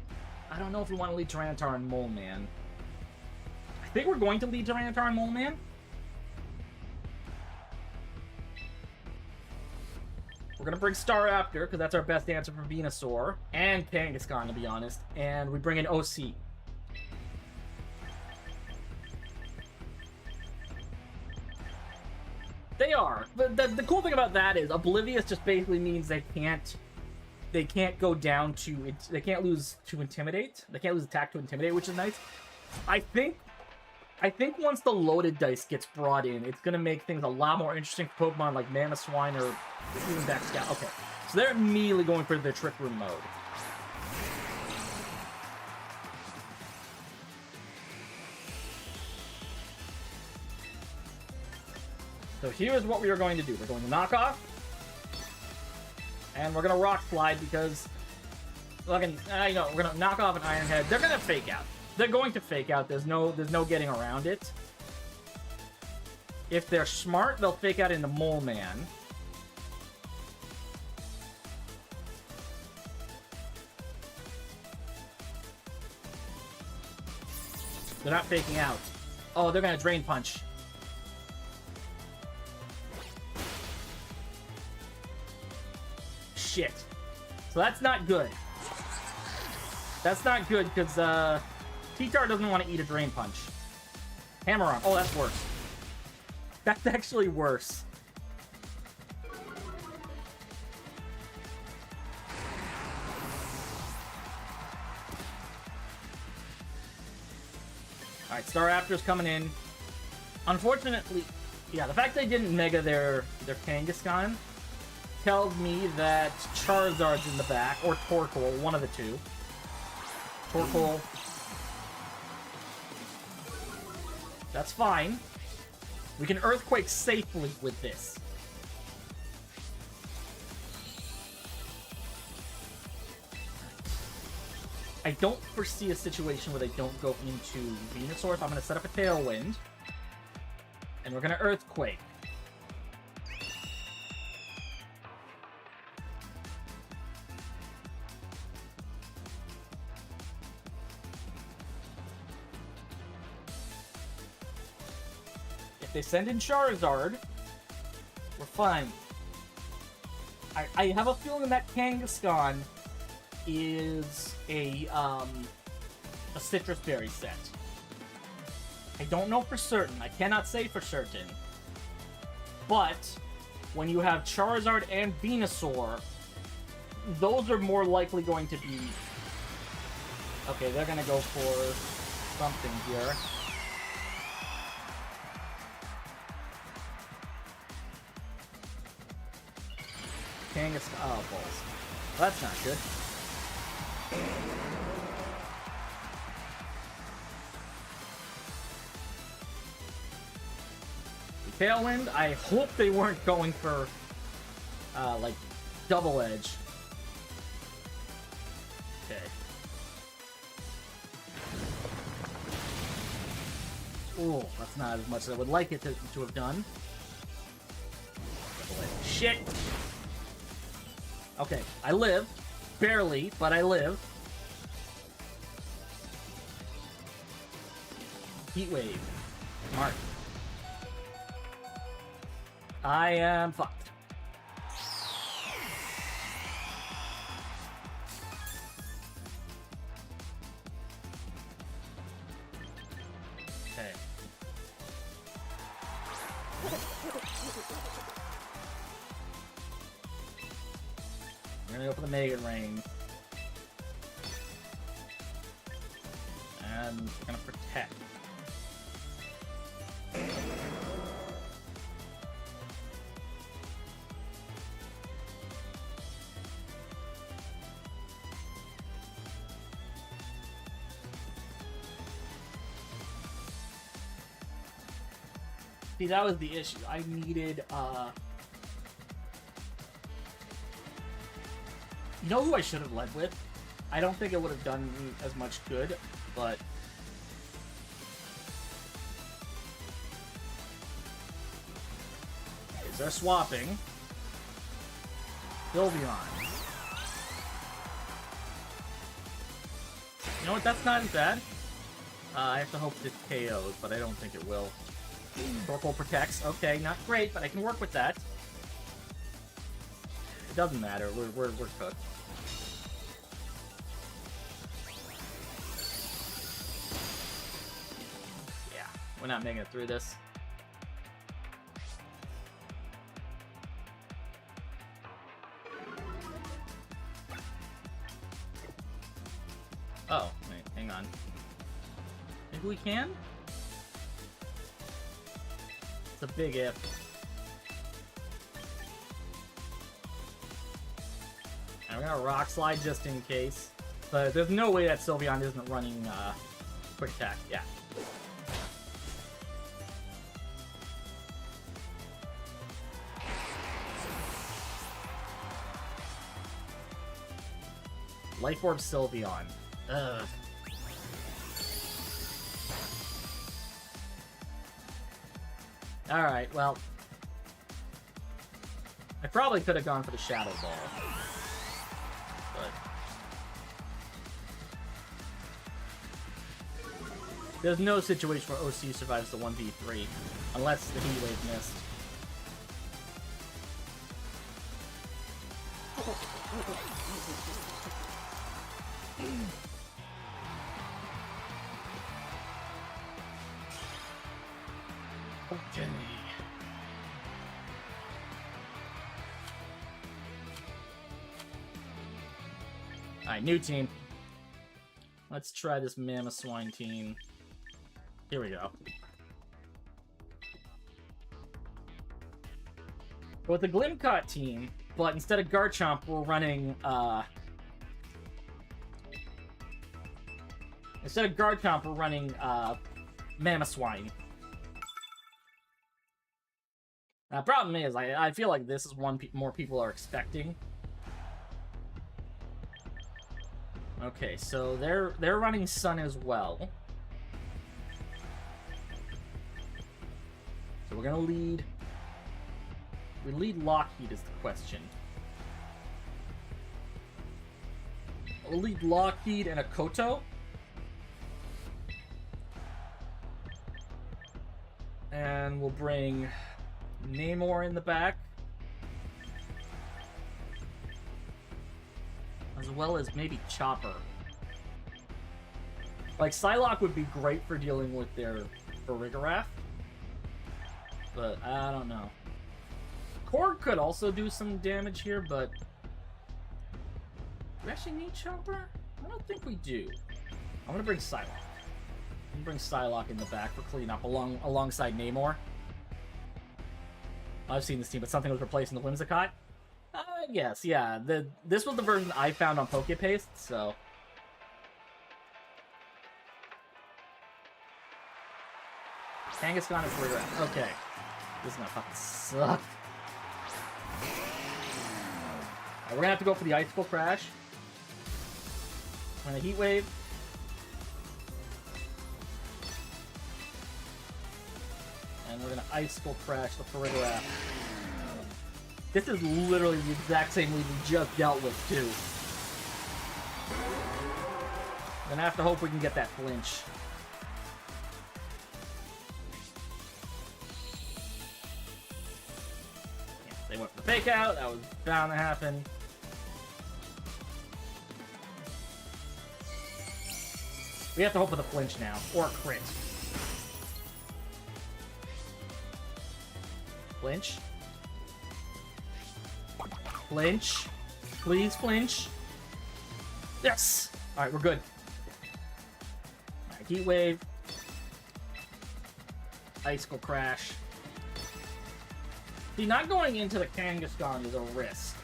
I don't know if we want to lead Tyranitar and Mole Man. I think we're going to lead Tyranitar and Mole Man. We're going to bring Staraptor, because that's our best answer for Venusaur. And Kangaskhan, to be honest. And we bring in OC. They are. But the cool thing about that is Oblivious just basically means they can't go down to... They can't lose to Intimidate. They can't lose attack to Intimidate, which is nice. I think once the loaded dice gets brought in, it's going to make things a lot more interesting for Pokemon like Mamoswine or even Baxscout. Okay, so they're immediately going for their Trick Room mode. So here's what we are going to do. We're going to knock off, and we're going to Rock Slide because, we're going to knock off an Iron Head. They're going to Fake Out. They're going to Fake Out. There's no getting around it. If they're smart, they'll Fake Out into Mole Man. They're not faking out. Oh, they're gonna Drain Punch. shit. So that's not good. That's not good, because, T-Tar doesn't want to eat a Drain Punch. Hammer Arm. Oh, that's worse. That's actually worse. Alright, Staraptor's coming in. Unfortunately, yeah, the fact they didn't Mega their Kangaskhan tells me that Charizard's in the back, or Torkoal, one of the two. Torkoal. That's fine. We can Earthquake safely with this. I don't foresee a situation where they don't go into Venusaur, so I'm going to set up a Tailwind. And we're going to Earthquake. If they send in Charizard, we're fine. I have a feeling that Kangaskhan is a Citrus Berry set. I don't know for certain. I cannot say for certain. But when you have Charizard and Venusaur, those are more likely going to be... Okay, they're going to go for something here. Kangaskhan... Oh, balls. Well, that's not good. Tailwind, I hope they weren't going for, like, Double Edge. Okay. Ooh, that's not as much as I would like it to have done. Double Edge. Shit! Okay, I live. Barely, but I live. Heat Wave. Mark. I am fucked. Okay. We're gonna go for the Mega Ring. And we're gonna protect. See, that was the issue. I needed, You know who I should have led with? I don't think it would have done me as much good, but... They're swapping. Sylveon. You know what? That's not as bad. I have to hope this KOs, but I don't think it will. Torkoal protects. Okay, not great, but I can work with that. It doesn't matter. We're cooked. Yeah, we're not making it through this. Oh, wait, hang on. Maybe we can? It's a big if. And we're gonna Rock Slide just in case. But there's no way that Sylveon isn't running Quick Attack. Yeah. Life Orb Sylveon. Ugh. Alright, well... I probably could have gone for the Shadow Ball. But... There's no situation where OC survives the 1v3, unless the Heat Wave missed. Okay. Alright, new team. Let's try this Mamoswine team. Here we go. With the Glimcott team, but instead of Garchomp, we're running, instead of Garchomp, we're running, Mamoswine. The problem is, I feel like this is one more people are expecting. Okay, so they're running Sun as well. So we're gonna lead... We lead Lockheed is the question. We'll lead Lockheed and a Koto. And we'll bring Namor in the back. As well as maybe Chopper. Like, Psylocke would be great for dealing with their Farigiraf. But, I don't know. Korg could also do some damage here, but... Do we actually need Chopper? I don't think we do. I'm gonna bring Psylocke. I'm gonna bring Psylocke in the back for cleanup alongside Namor. I've seen this team, but something was replacing the Whimsicott. Yes, yeah. This was the version I found on PokePaste, so... Kangaskhan is Farigiraf. Okay. This is gonna fucking suck. We're gonna have to go for the Icicle Crash. And a Heat Wave. And we're gonna Icicle Crash the Farigiraf. This is literally the exact same lead we just dealt with, too. Gonna have to hope we can get that flinch. Yeah, they went for the fake out. That was bound to happen. We have to hope for the flinch now, or a crit. Flinch. Flinch. Please flinch. Yes! Alright, we're good. Alright, Heat Wave. Icicle Crash. See, not going into the Kangaskhan is a risk.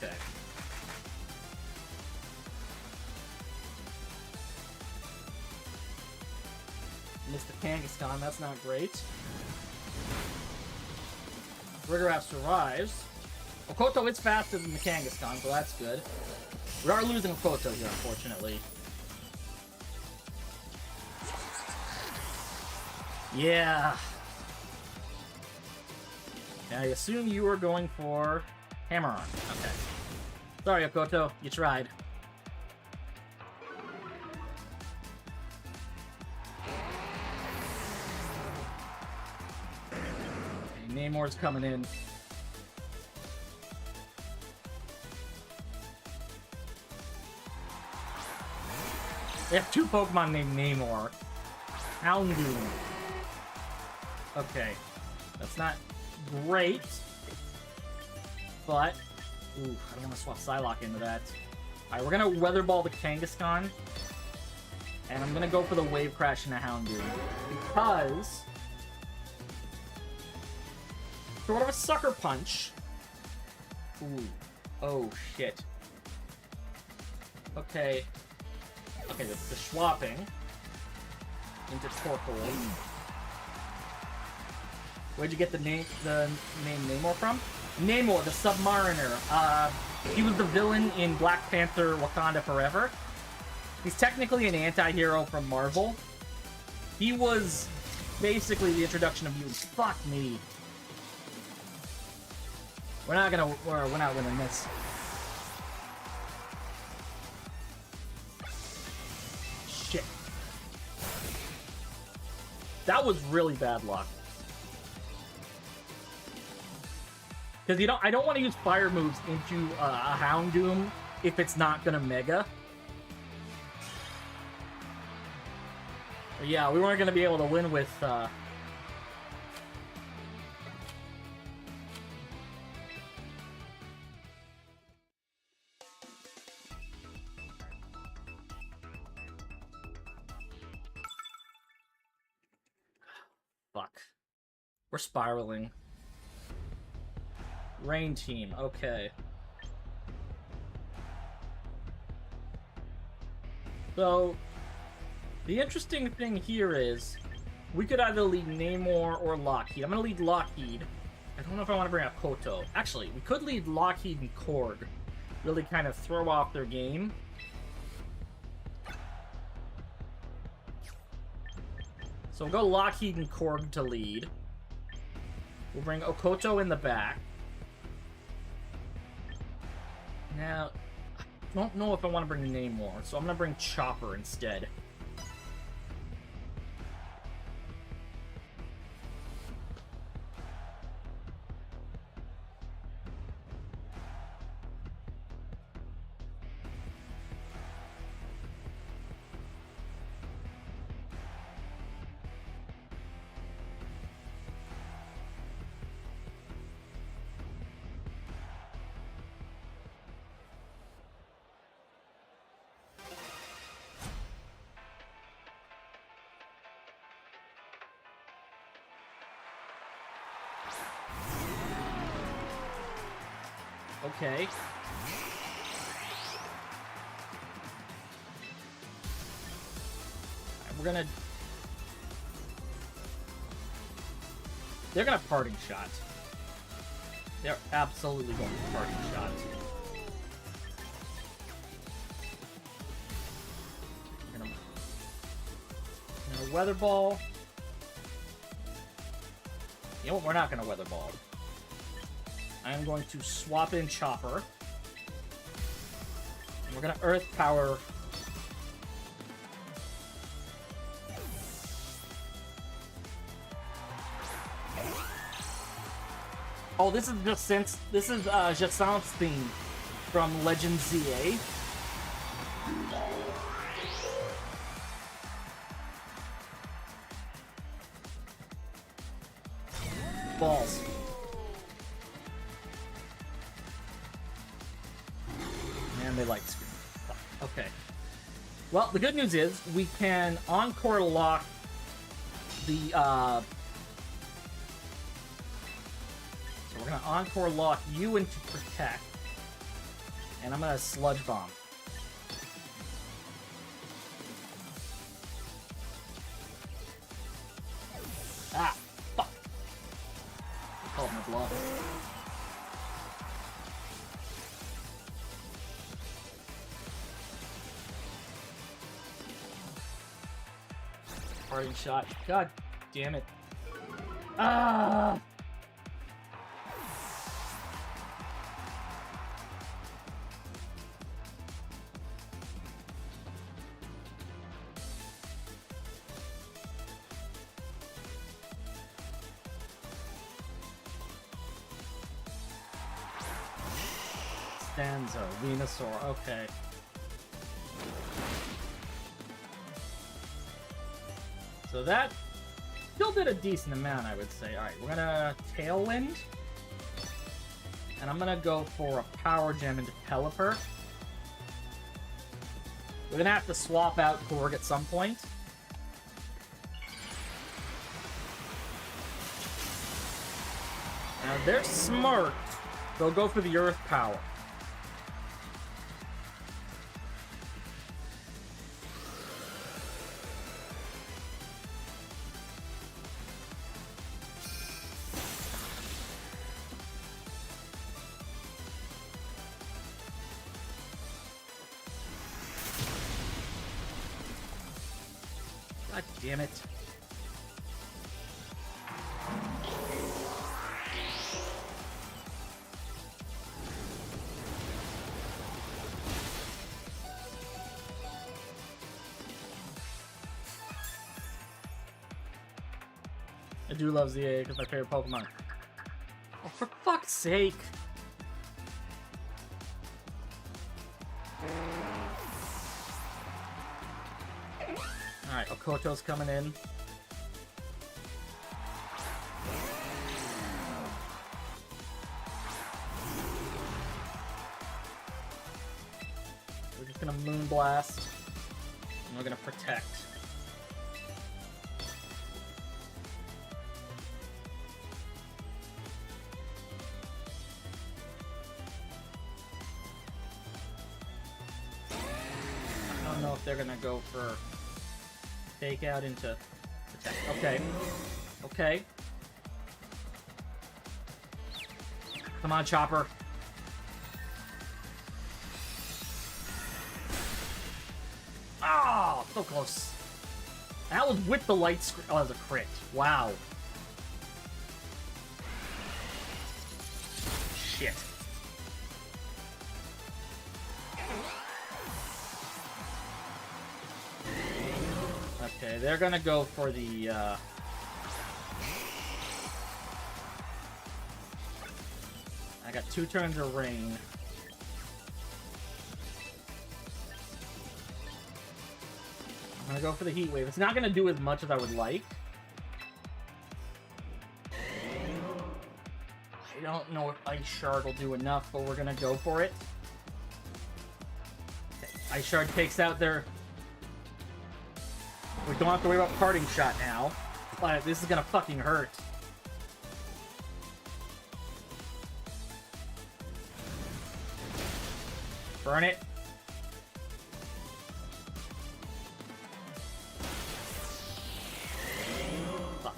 Okay. Missed the Kangaskhan, that's not great. Farigiraf survives. Okoto is faster than the Kangaskhan, so that's good. We are losing Okoto here, unfortunately. Yeah. I assume you were going for Hammer-On. Okay. Sorry, Okoto. You tried. Okay, Namor's coming in. We have two Pokemon named Namor. Houndoom. Okay. That's not great. But... Ooh, I don't want to swap Psylocke into that. Alright, we're gonna Weather Ball the Kangaskhan. And I'm gonna go for the Wave Crash and a Houndoom. Because... sort of a Sucker Punch. Ooh. Oh, shit. Okay. Okay, the swapping into Torkoal. Where'd you get the name Namor from? Namor, the Submariner. He was the villain in Black Panther Wakanda Forever. He's technically an anti-hero from Marvel. He was basically the introduction of mutants. Fuck me. We're not winning this. Shit. That was really bad luck. Because I don't want to use fire moves into a Houndoom if it's not gonna Mega. But yeah, we weren't gonna be able to win with Fuck. We're spiraling. Rain team, okay. So, the interesting thing here is, we could either lead Namor or Lockheed. I'm gonna lead Lockheed. I don't know if I want to bring up Koto. Actually, we could lead Lockheed and Korg. Really kind of throw off their game. So we'll go Lockheed and Korg to lead. We'll bring Okoto in the back. Now, I don't know if I want to bring Namor, so I'm going to bring Chopper instead. Okay. We're gonna... They're gonna parting shot. They're absolutely going to parting shot. We're gonna weather ball. You know what? We're not gonna weather ball. I'm going to swap in Chopper. And we're gonna Earth Power. Oh, this is Jacint's theme from Legend ZA. Balls. Man, they like screaming. Okay. Well, the good news is we can Encore lock the so we're gonna Encore lock you into Protect. And I'm gonna Sludge Bomb. Ah, fuck. I called my bluff. Parting shot. God damn it. Ah! Stanzo, Venusaur, okay. So that still did a decent amount, I would say. Alright, we're gonna Tailwind. And I'm gonna go for a Power Gem into Pelipper. We're gonna have to swap out Korg at some point. Now, they're smart. They'll go for the Earth Power. God damn it. I do love ZA because my favorite Pokemon. Oh, For fuck's sake. Alright, Okoto's coming in. We're just gonna Moonblast. And we're gonna Protect. I don't know if they're gonna go for Fake Out into Protect. Okay. Okay. Come on, Chopper. Oh, so close. That was with the light screen. Oh, that was a crit. Wow. Shit. Okay, they're gonna go for the, I got 2 turns of rain. I'm gonna go for the Heat Wave. It's not gonna do as much as I would like. I don't know if Ice Shard will do enough, but we're gonna go for it. Okay. Ice Shard takes out their... We don't have to worry about Parting Shot now. But this is gonna fucking hurt. Burn it. Fuck.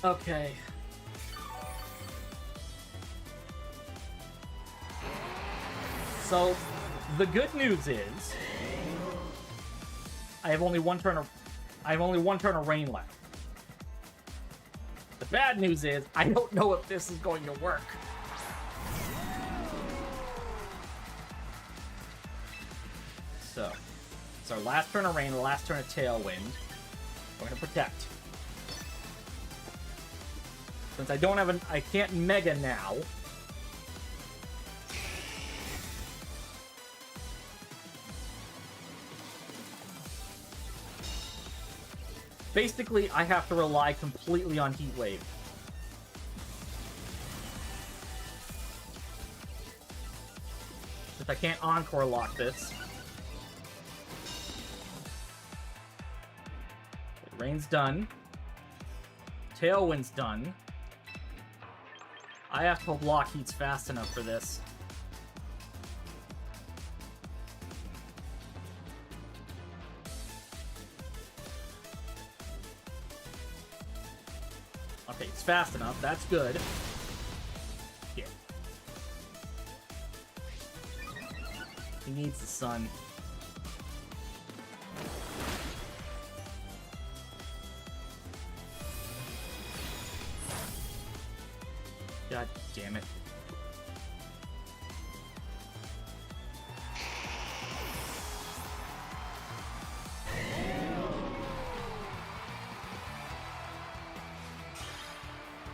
Okay. So, the good news is I have only one turn of rain left. The bad news is I don't know if this is going to work. So, it's our last turn of rain, the last turn of Tailwind. We're gonna Protect. Since I don't have I can't Mega now. Basically, I have to rely completely on Heat Wave. Since I can't Encore Lock this. Rain's done. Tailwind's done. I have to hope Lockheed's fast enough for this. Okay, it's fast enough. That's good. Yeah. He needs the sun. God damn it.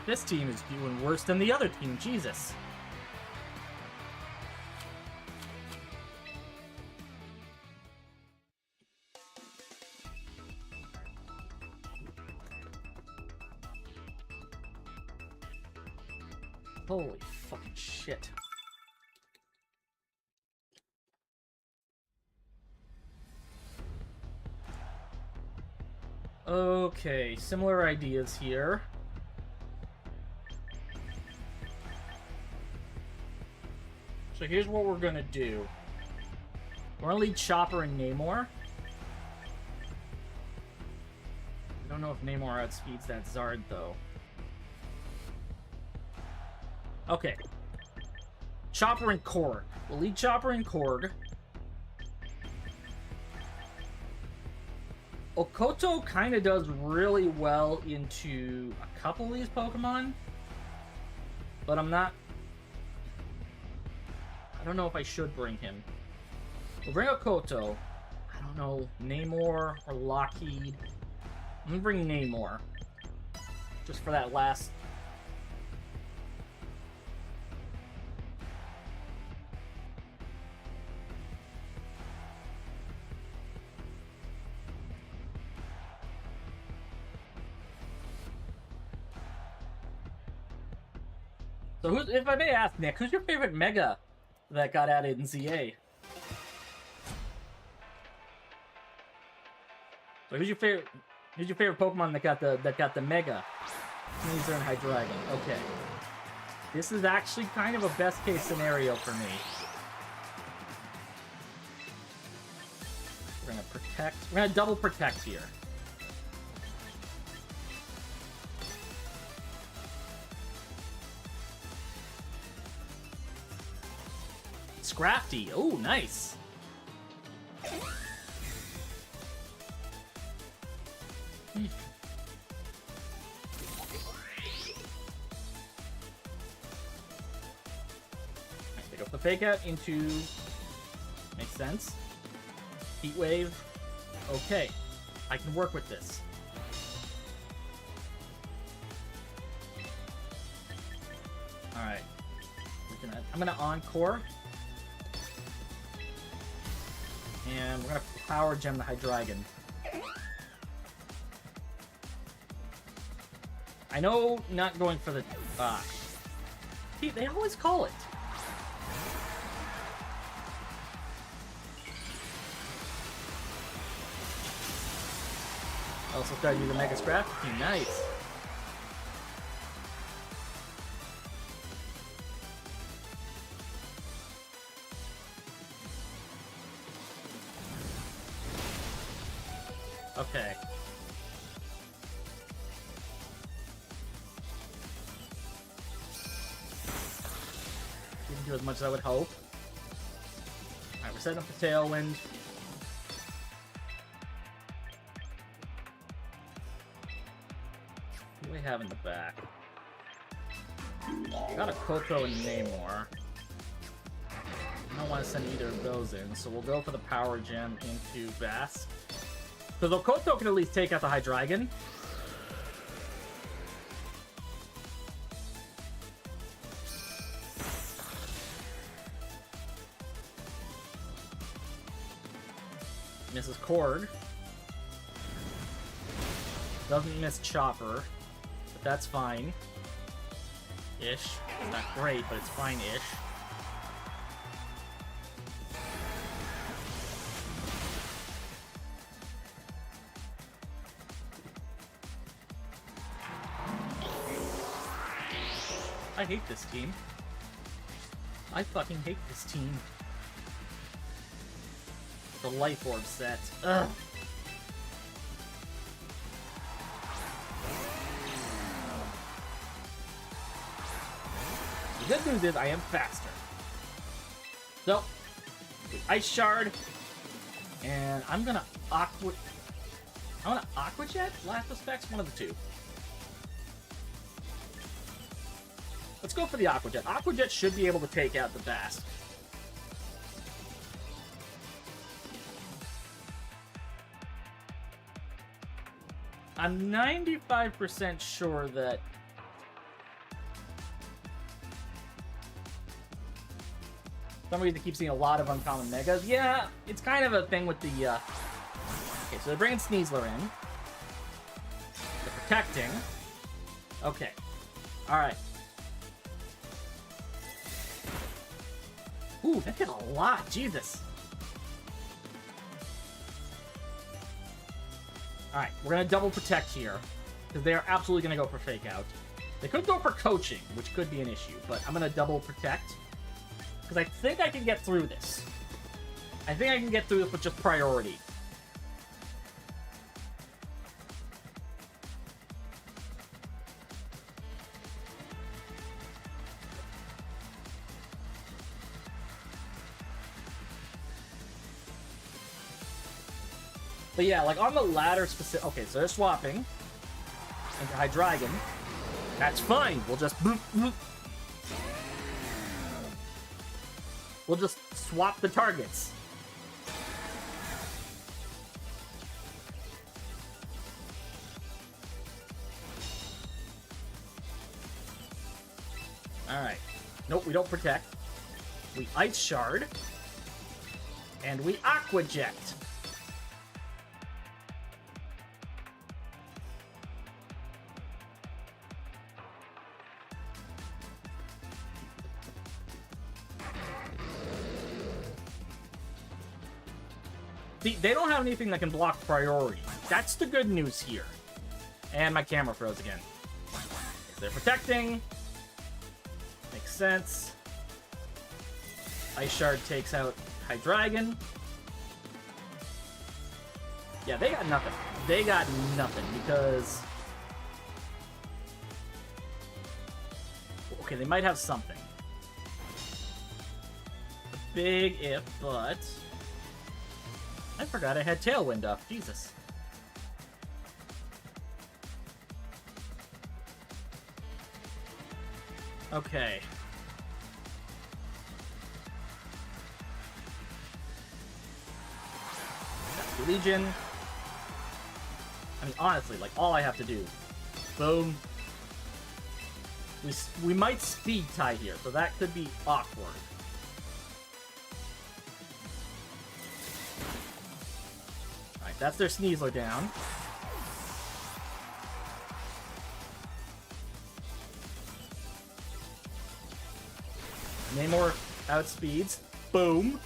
This team is doing worse than the other team, Jesus. Holy fucking shit. Okay, similar ideas here. So here's what we're gonna do. We're gonna lead Chopper and Namor. I don't know if Namor outspeeds that Zard, though. Okay. Chopper and Korg. We'll lead Chopper and Korg. Okoto kind of does really well into a couple of these Pokemon. But I don't know if I should bring him. We'll bring Okoto. I don't know, Namor or Lockheed. I'm gonna bring Namor. Just for that last So, if I may ask, Nick, who's your favorite Mega that got added in ZA? So, who's your favorite Pokemon that got the Mega? Sneasler and Hydreigon. Okay. This is actually kind of a best case scenario for me. We're gonna protect. We're gonna double protect here. Scrafty. Oh, nice. Pick up the fake out into. Makes sense. Heat wave. Okay, I can work with this. All right. I'm gonna Encore. And we're gonna Power Gem the Hydreigon. I know not going for the... they always call it. Also started using Mega Scrap. Nice. Okay. Didn't do as much as I would hope. Alright, we're setting up the Tailwind. What do we have in the back? We got a Koto and Namor. I don't want to send either of those in, so we'll go for the Power Gem into Bass. So the Koto can at least take out the Hydreigon. Misses Cord. Doesn't miss Chopper. But that's fine. Ish. It's not great, but it's fine-ish. I hate this team. I fucking hate this team. The Life Orb set. Ugh. The good news is I am faster. So, Ice Shard, and I'm gonna Aqua Jet? Last Effects? One of the two. Let's go for the Aqua Jet. Aqua Jet should be able to take out the Bass. I'm 95% sure that some reason I keep seeing a lot of uncommon Megas. Yeah, it's kind of a thing with the... Okay, so they're bringing Sneasler in. They're protecting. Okay. Alright. Ooh, that did a lot. Jesus. Alright, we're going to double protect here. Because they are absolutely going to go for Fake Out. They could go for Coaching, which could be an issue. But I'm going to double protect. Because I think I can get through this. I think I can get through this with just priority. But yeah, like on the ladder specific... Okay, so they're swapping into Hydreigon. That's fine. We'll just... Bloop, bloop. We'll just swap the targets. Alright. Nope, we don't protect. We Ice Shard. And we Aqua Jet. They don't have anything that can block priority. That's the good news here. And my camera froze again. They're protecting. Makes sense. Ice Shard takes out Hydreigon. Yeah, they got nothing. They got nothing because... Okay, they might have something. A big if, but... I forgot I had Tailwind up. Jesus. Okay. That's Legion. I mean, honestly, like, all I have to do. Boom. We might speed tie here, so that could be awkward. Alright, that's their Sneasler down. Namor outspeeds. Boom.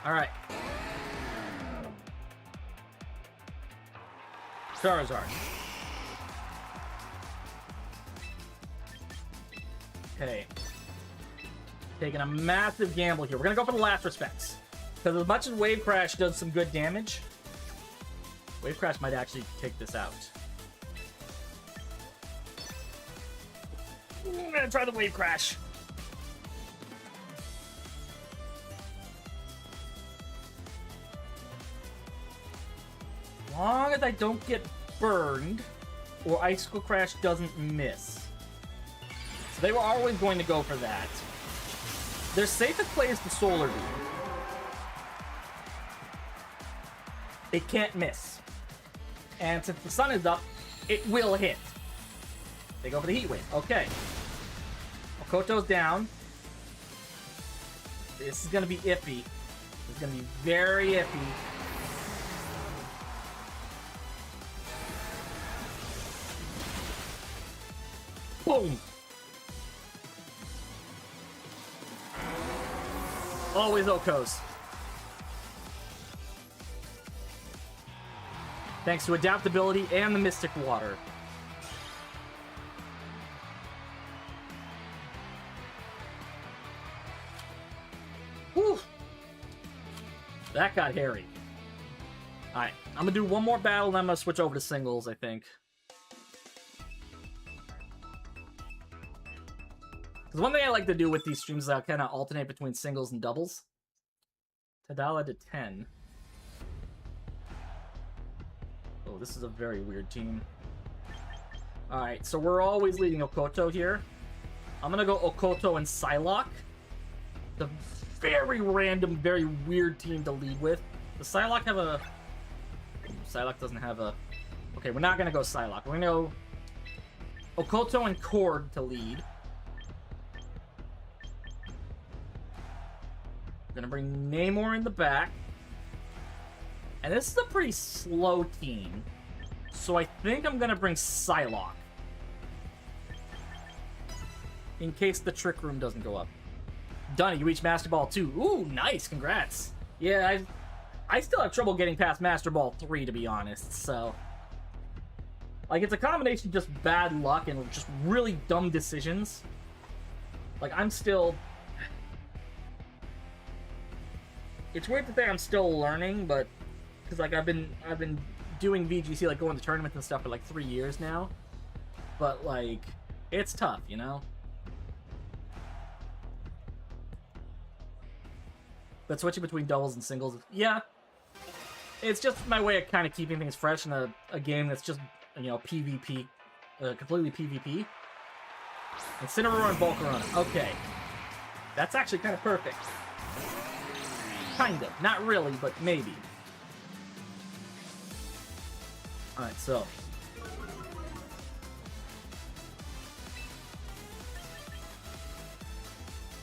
Alright. Charizard. Okay. Taking a massive gamble here. We're gonna go for the last respects. Because as much as Wave Crash does some good damage, Wave Crash might actually take this out. I'm gonna try the Wave Crash. As long as I don't get burned, or Icicle Crash doesn't miss. So they were always going to go for that. Their safest play is the Solar Beam. It can't miss. And since the sun is up, it will hit. They go for the Heat Wave. Okay. Okoto's down. This is going to be iffy. This is going to be very iffy. Boom! Always Okos. Thanks to adaptability and the Mystic Water. Whew. That got hairy. Alright, I'm gonna do one more battle, then I'm gonna switch over to singles, I think. Because one thing I like to do with these streams is I kind of alternate between singles and doubles. Tadala to 10. Oh, this is a very weird team. Alright, so we're always leading Okoto here. I'm gonna go Okoto and Psylocke. The very random, very weird team to lead with. Does Psylocke have a... Psylocke doesn't have a... Okay, we're not gonna go Psylocke. We're gonna go Okoto and Cord to lead. We're gonna bring Namor in the back. And this is a pretty slow team. So I think I'm gonna bring Psylocke. In case the Trick Room doesn't go up. Dunny, you reached Master Ball 2. Ooh, nice, congrats. Yeah, I still have trouble getting past Master Ball 3, to be honest, so... Like, it's a combination of just bad luck and just really dumb decisions. Like, I'm still... It's weird to say I'm still learning, but... Because, like, I've been doing VGC, like, going to tournaments and stuff for, like, 3 years now. But, like, it's tough, you know? But switching between doubles and singles, yeah. It's just my way of kind of keeping things fresh in a game that's just, you know, PvP. Completely PvP. Incineroar and Volcarona. Okay. That's actually kind of perfect. Kind of. Not really, but maybe. Alright, so.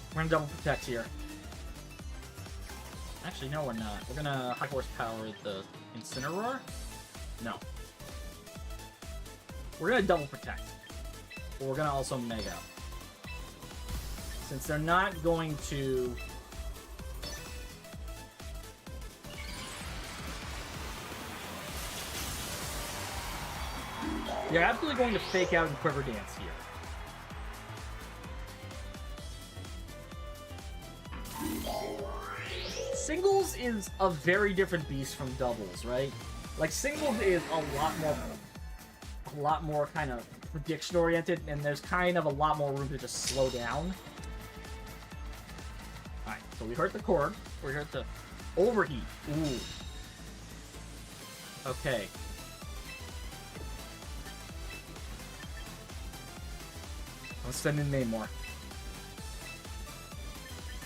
We're gonna double protect here. Actually, no, we're not. We're gonna high horsepower the Incineroar? No. We're gonna double protect. But we're gonna also Mega. Since they're not going to... They're absolutely going to fake out and quiver dance here. Singles is a very different beast from doubles, right? Like, singles is a lot more kind of prediction oriented, and there's kind of a lot more room to just slow down. Alright, so we hurt the cord. We hurt the overheat. Ooh. Okay. Let's send in Namor.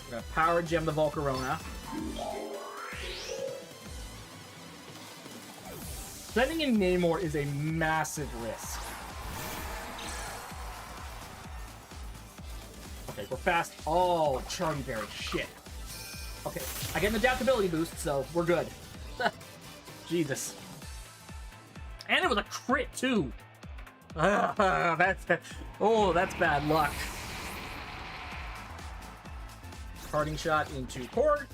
We're gonna power gem the Volcarona. Sending in Namor is a massive risk. Okay, we're fast. Oh, Charlie Berry. Shit. Okay, I get an adaptability boost, so we're good. Jesus. And it was a crit, too. That's bad luck. Parting shot into cord.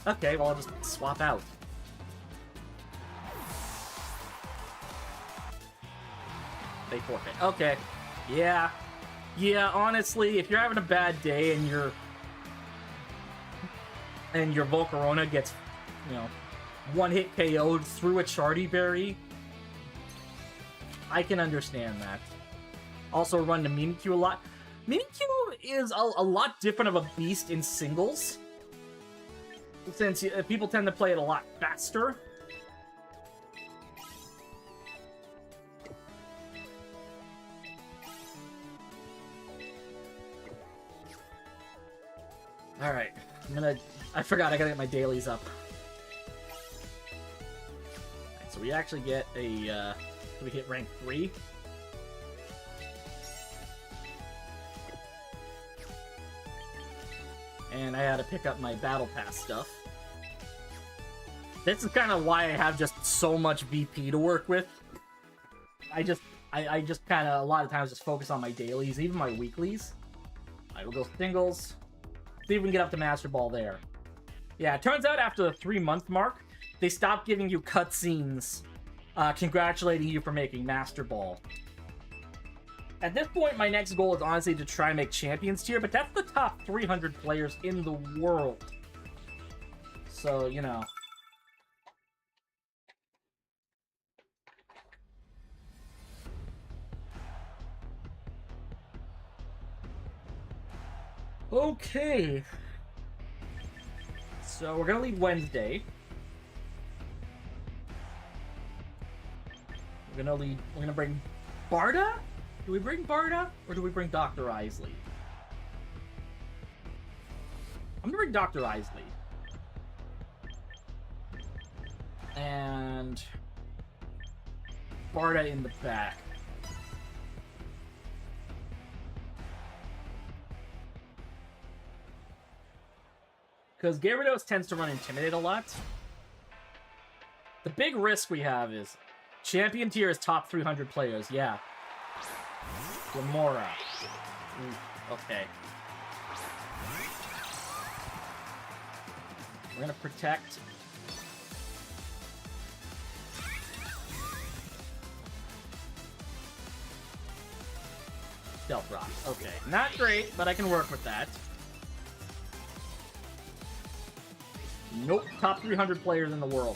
Okay, well, I'll just swap out. They forfeit. Okay. Yeah. Yeah, honestly, if you're having a bad day and your Volcarona gets, you know, one-hit KO'd through a Chardy Berry, I can understand that. Also run to Mimikyu a lot. Mimikyu is a lot different of a beast in singles, since people tend to play it a lot faster. Alright, I forgot I gotta get my dailies up. Right, so we actually get a, we hit rank 3. And I had to pick up my Battle Pass stuff. This is kind of why I have just so much VP to work with. I just kind of, a lot of times, just focus on my dailies, even my weeklies. Alright, we'll go singles. See if we can get up to Master Ball there. Yeah, it turns out after the 3-month mark, they stopped giving you cutscenes congratulating you for making Master Ball. At this point, my next goal is honestly to try and make Champions tier, but that's the top 300 players in the world. So, you know. Okay. So, we're gonna leave Wednesday. We're gonna bring Barda? Do we bring Barda, or do we bring Dr. Isley? I'm gonna bring Dr. Isley. And Barda in the back. Because Gyarados tends to run Intimidate a lot. The big risk we have is Champion tier is top 300 players, yeah. Gamora. Ooh, okay. We're gonna protect. Stealth Rock. Okay. Not great, but I can work with that. Nope. Top 300 players in the world.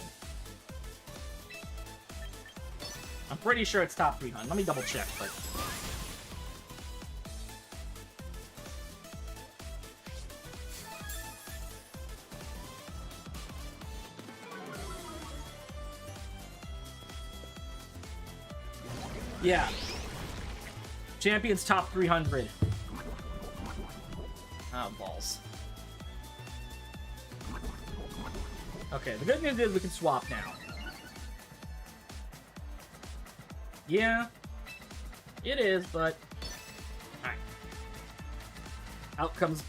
I'm pretty sure it's top 300. Let me double check, but... Yeah. Champions top 300. Oh, balls. Okay, the good news is we can swap now. Yeah. It is, but... Alright. Out comes...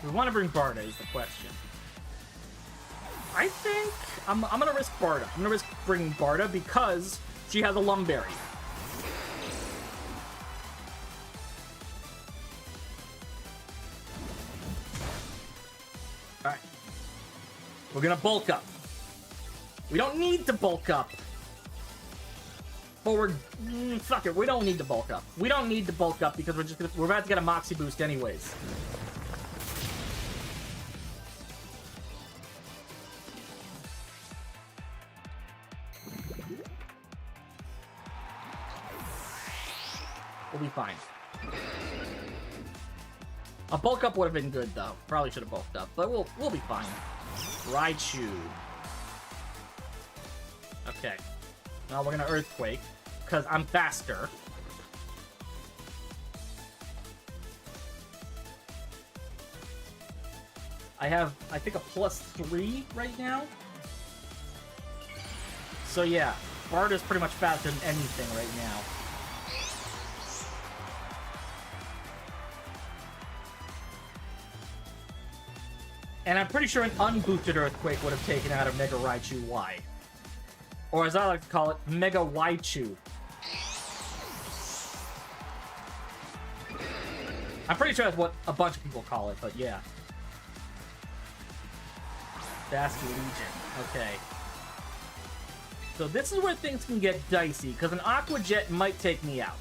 We want to bring Barda is the question. I think... I'm gonna risk Barda. I'm gonna risk bringing Barda because she has a Lumberry. All right. We're gonna bulk up. We don't need to bulk up. But fuck it, we don't need to bulk up. We don't need to bulk up because we're about to get a Moxie boost anyways. We'll be fine. A bulk up would have been good though. Probably should have bulked up, but we'll be fine. Raichu. Okay. Now we're gonna Earthquake, because I'm faster. I have, I think, a +3 right now. So yeah, Barda's pretty much faster than anything right now. And I'm pretty sure an unboosted Earthquake would have taken out a Mega Raichu Y. Or as I like to call it, Mega Waichu. I'm pretty sure that's what a bunch of people call it, but yeah. Basket Legion. Okay. So this is where things can get dicey, because an Aqua Jet might take me out.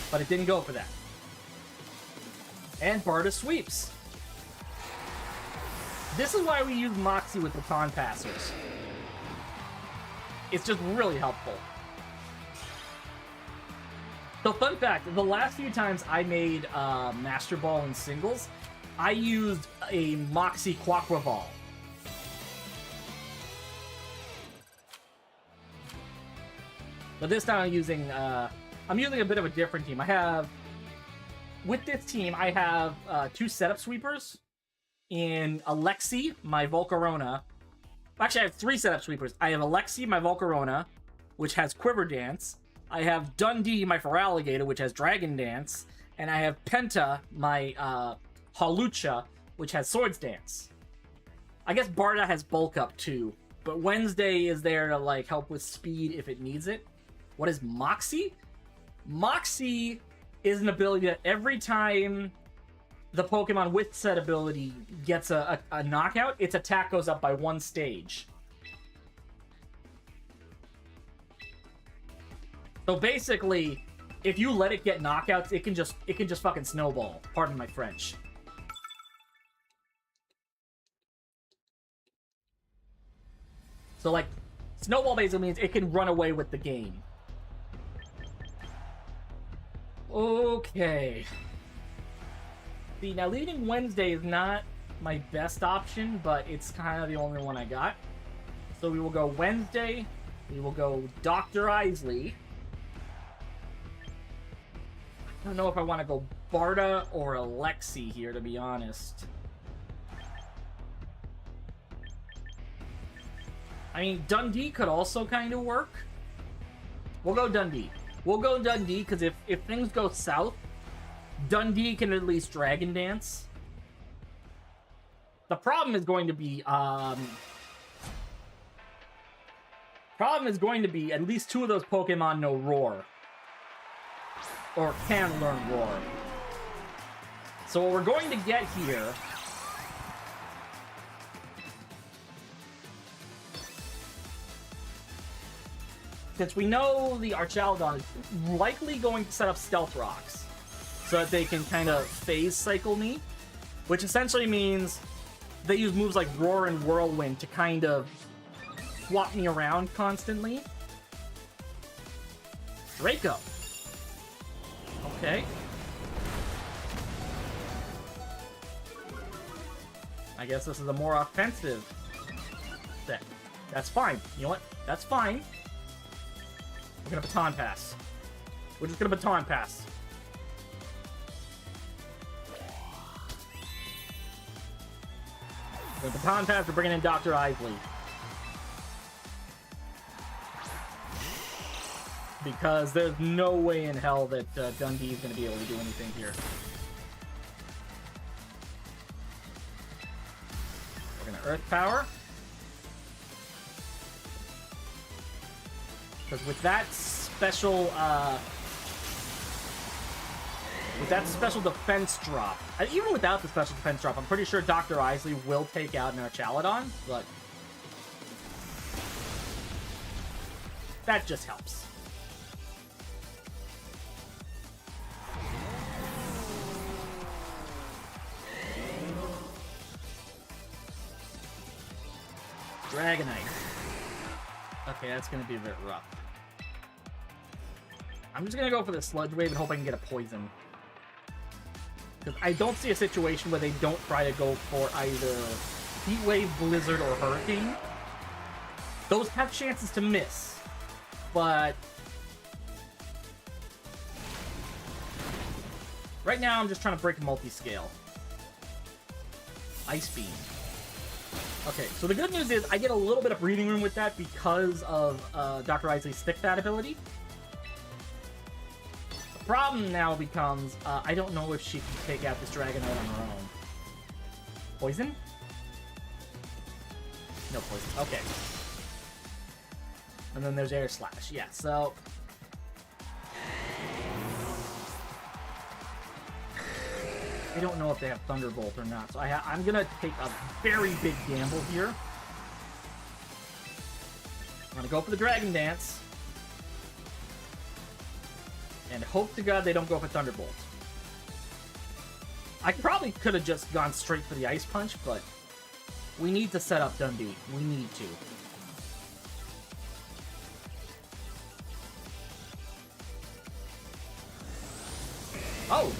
But it didn't go for that. And Barda sweeps. This is why we use Moxie with Baton Passers. It's just really helpful. So fun fact, the last few times I made Master Ball in singles, I used a Moxie Quaquaval. But this time I'm using a bit of a different team. With this team, I have 2 setup sweepers. In Alexi, my Volcarona. Actually, I have 3 setup sweepers. I have Alexi, my Volcarona, which has Quiver Dance. I have Dundee, my Feraligatr, which has Dragon Dance. And I have Penta, my Hawlucha, which has Swords Dance. I guess Barda has Bulk Up too, but Wednesday is there to like help with speed if it needs it. What is Moxie? Moxie is an ability that every time the Pokemon with said ability gets a knockout, its attack goes up by 1 stage. So basically, if you let it get knockouts, it can just fucking snowball. Pardon my French. So like, snowball basically means it can run away with the game. Okay. See, now leading Wednesday is not my best option, but it's kind of the only one I got. So we will go Wednesday. We will go Dr. Isley. I don't know if I want to go Barda or Alexi here, to be honest. I mean, Dundee could also kind of work. We'll go Dundee. We'll go Dundee, because if things go south, Dundee can at least Dragon Dance. The problem is going to be, at least 2 of those Pokemon know Roar. Or can learn Roar. So what we're going to get here... Since we know the Archaludon is likely going to set up Stealth Rocks, so that they can kind of phase cycle me, which essentially means they use moves like Roar and Whirlwind to kind of swap me around constantly. Draco. Okay. I guess this is a more offensive set. That's fine. You know what? That's fine. We're gonna Baton Pass. We're just gonna Baton Pass. We're gonna Baton Pass, we're bringing in Dr. Isley. Because there's no way in hell that Dundee is gonna be able to do anything here. We're gonna Earth Power. Because with that special With that special defense drop, and even without the special defense drop, I'm pretty sure Dr. Isley will take out an Archaludon, but that just helps. Dragonite. Okay, that's gonna be a bit rough. I'm just gonna go for the Sludge Wave and hope I can get a poison. Because I don't see a situation where they don't try to go for either Heat Wave, Blizzard, or Hurricane. Those have chances to miss, but right now I'm just trying to break a multi-scale. Ice Beam. Okay, so the good news is I get a little bit of breathing room with that because of Dr. Isley's Stick Bat ability. The problem now becomes, I don't know if she can take out this Dragonite on her own. Poison? No poison. Okay. And then there's Air Slash. Yeah, so I don't know if they have Thunderbolt or not, so I'm gonna take a very big gamble here. I'm gonna go for the Dragon Dance. And hope to God they don't go for Thunderbolt. I probably could have just gone straight for the Ice Punch, but we need to set up Dundee. We need to. Oh!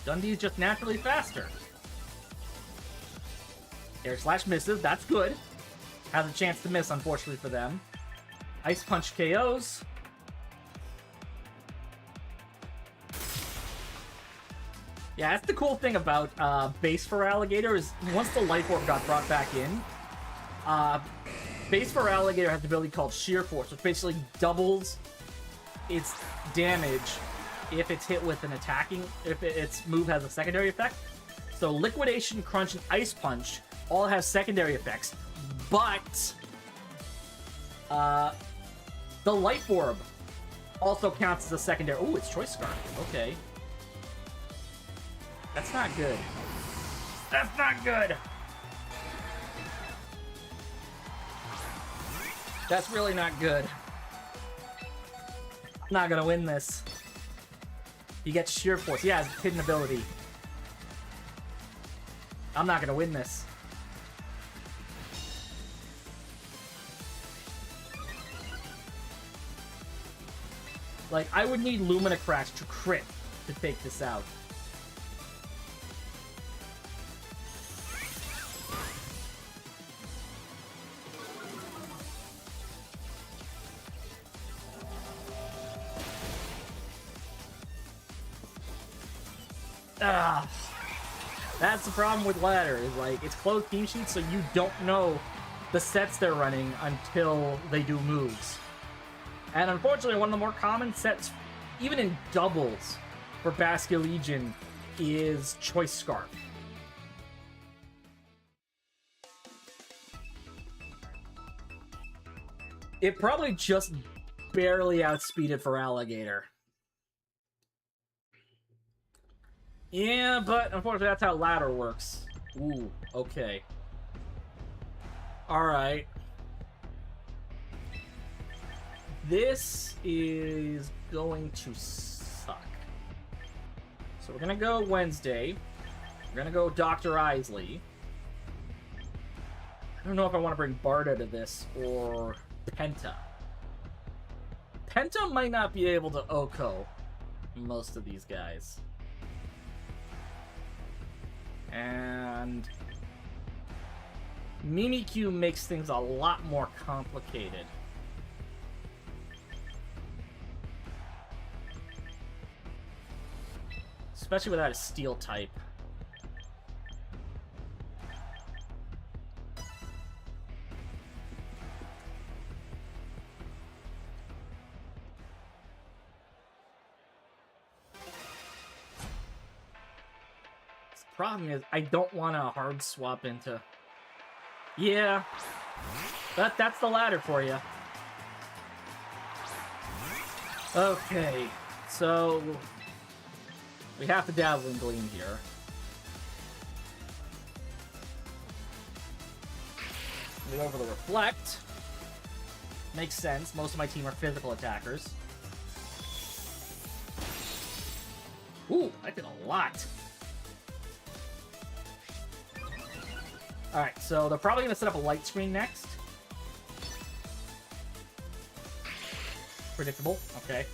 Dundee's just naturally faster. Air Slash misses, that's good. Has a chance to miss, unfortunately for them. Ice Punch KOs. Yeah, that's the cool thing about base Feraligatr is once the Life Orb got brought back in, base Feraligatr has the ability called Sheer Force, which basically doubles its damage if it's hit with an attacking, if its move has a secondary effect. So Liquidation, Crunch, and Ice Punch all have secondary effects, but the Life Orb also counts as a secondary. Oh, it's Choice Scarf. Okay. That's not good. That's not good! That's really not good. I'm not gonna win this. He gets Sheer Force. Yeah, his hidden ability. I'm not gonna win this. Like, I would need Lumina Crash to crit to take this out. That's the problem with Ladder, is like, it's closed team sheets, so you don't know the sets they're running until they do moves. And unfortunately, one of the more common sets, even in doubles, for Basculegion is Choice Scarf. It probably just barely outspeeded Feraligatr. Yeah, but unfortunately that's how Ladder works. Ooh, okay. Alright. This is going to suck. So we're gonna go Wednesday. We're gonna go Dr. Isley. I don't know if I want to bring Barda to this or Penta. Penta might not be able to OHKO most of these guys. And Mimikyu makes things a lot more complicated. Especially without a steel type. Problem is, I don't want to hard swap into... Yeah. That's the Ladder for you. Okay. So... We have to Dazzling Gleam here. We go for the Reflect. Makes sense. Most of my team are physical attackers. Ooh, I did a lot. Alright, so they're probably going to set up a light screen next. Predictable. Okay.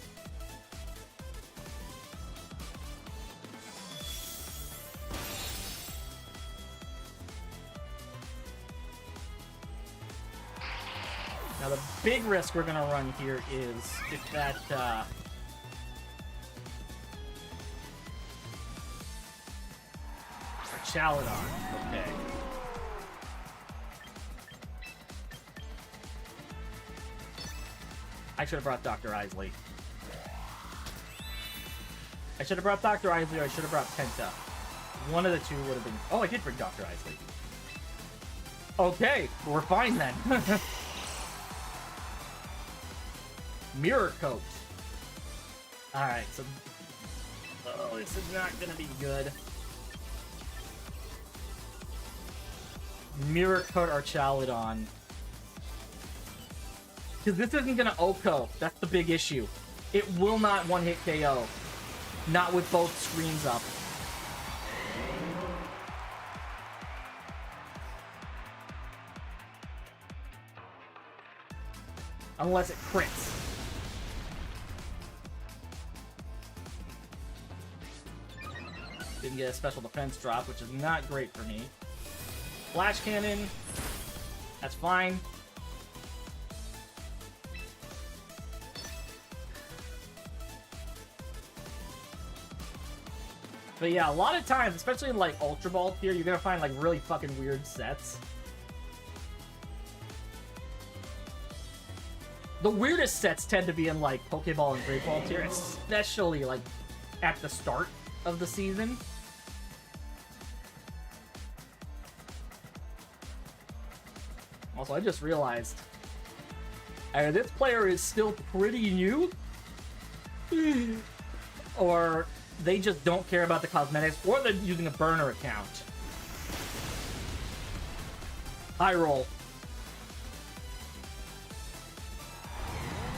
Now the big risk we're going to run here is if that... Chaladon. Okay. I should have brought Dr. Isley. I should have brought Dr. Isley or I should have brought Penta. One of the two would have been... Oh, I did bring Dr. Isley. Okay, we're fine then. Mirror Coat. Alright, so... Oh, this is not gonna be good. Mirror Coat or Chaladon. Because this isn't gonna OHKO. That's the big issue. It will not one-hit KO. Not with both screens up. Unless it crits. Didn't get a special defense drop, which is not great for me. Flash Cannon. That's fine. But yeah, a lot of times, especially in like Ultra Ball here, you're gonna find like really fucking weird sets. The weirdest sets tend to be in like Pokeball and Great Ball tier, especially like at the start of the season. Also, I just realized this player is still pretty new, or they just don't care about the cosmetics, or they're using a burner account. High roll.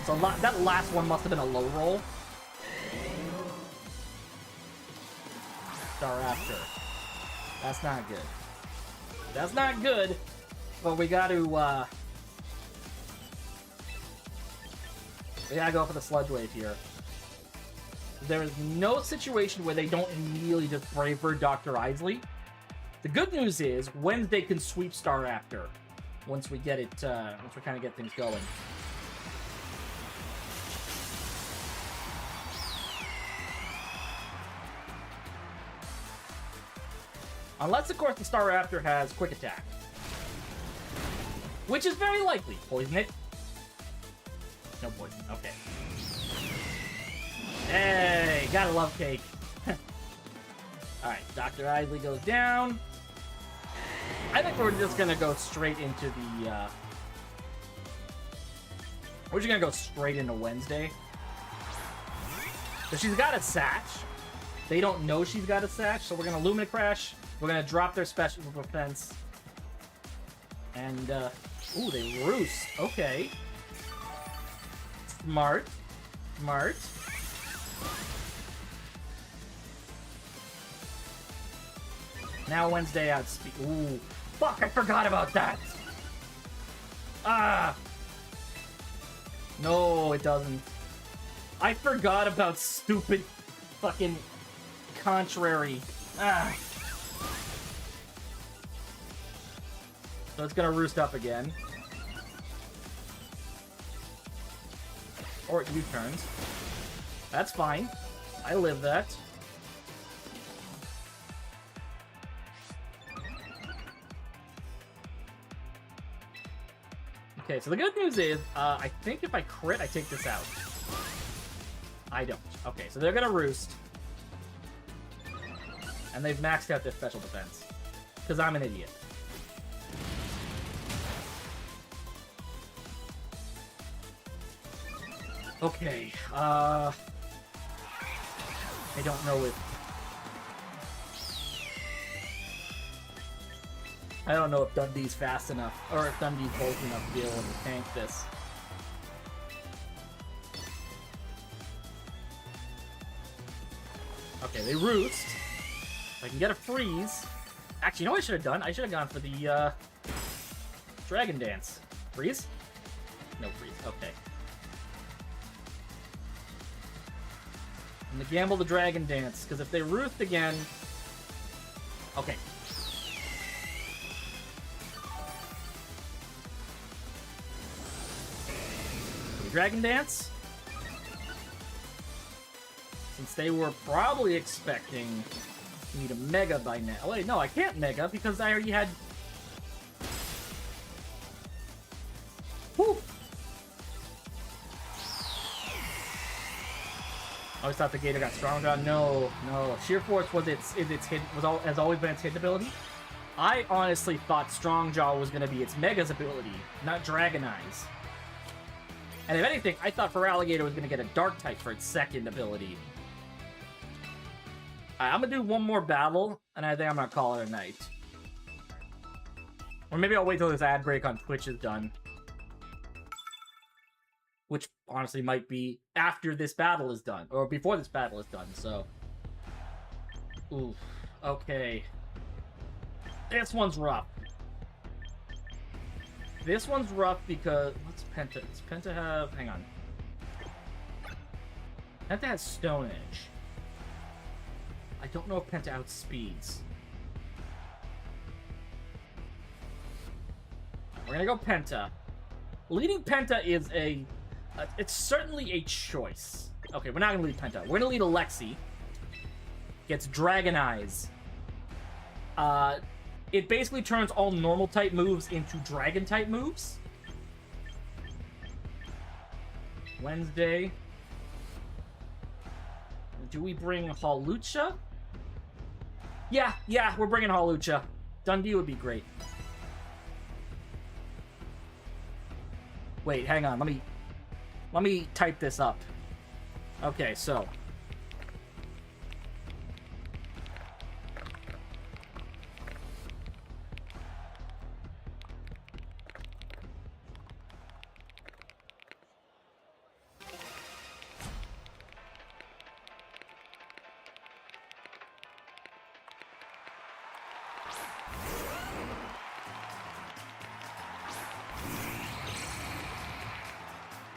So that last one must have been a low roll. Staraptor. That's not good. That's not good. But we gotta go for the Sludge Wave here. There is no situation where they don't immediately just Brave Bird Dr. Isley. The good news is Wednesday can sweep Staraptor once we get it, once we kind of get things going. Unless, of course, the Staraptor has Quick Attack. Which is very likely. Poison it. No poison. Okay. Hey, gotta love cake. Alright, Dr. Isley goes down. I think we're just gonna go straight into the, we're just gonna go straight into Wednesday. So she's got a Satch. They don't know she's got a Satch, so we're gonna Lumina Crash. We're gonna drop their special defense. And, ooh, they roost. Okay. Smart. Smart. Now Wednesday outspeed. Ooh. Fuck, I forgot about that. Ah. No, it doesn't. I forgot about stupid fucking contrary. Ah. So it's gonna roost up again. Or it U-turns. That's fine. I live that. Okay, so the good news is, I think if I crit, I take this out. I don't. Okay, so they're gonna roost. And they've maxed out their special defense. Because I'm an idiot. Okay, I don't know if I don't know if Dundee's fast enough, or if Dundee's bulky enough to be able to tank this. Okay, they roost. I can get a freeze. Actually, you know what I should have done? I should have gone for the, Dragon Dance. Freeze? No freeze. Okay. I'm gonna gamble the Dragon Dance, because if they roost again... Okay. Dragon Dance? Since they were probably expecting me to Mega by now. Oh, wait, no, I can't Mega because I already had... Whew! I always thought the Gator got stronger. No, no. Sheer Force was its hit, has always been its hit ability. I honestly thought Strong Jaw was going to be its Mega's ability, not Dragon Eyes. And if anything, I thought Feraligatr was going to get a Dark type for its second ability. Alright, I'm going to do one more battle, and I think I'm going to call it a night. Or maybe I'll wait till this ad break on Twitch is done. Which, honestly, might be after this battle is done. Or before this battle is done, so... Oof. Okay. This one's rough. This one's rough because... What's Penta? Does Penta have... Hang on. Penta has Stone Edge. I don't know if Penta outspeeds. We're gonna go Penta. Leading Penta is a... it's certainly a choice. Okay, we're not gonna lead Penta. We're gonna lead Alexi. Gets Dragon Eyes. It basically turns all normal-type moves into Dragon-type moves. Wednesday. Do we bring Hawlucha? Yeah, we're bringing Hawlucha. Dundee would be great. Wait, hang on. Let me type this up. Okay, so...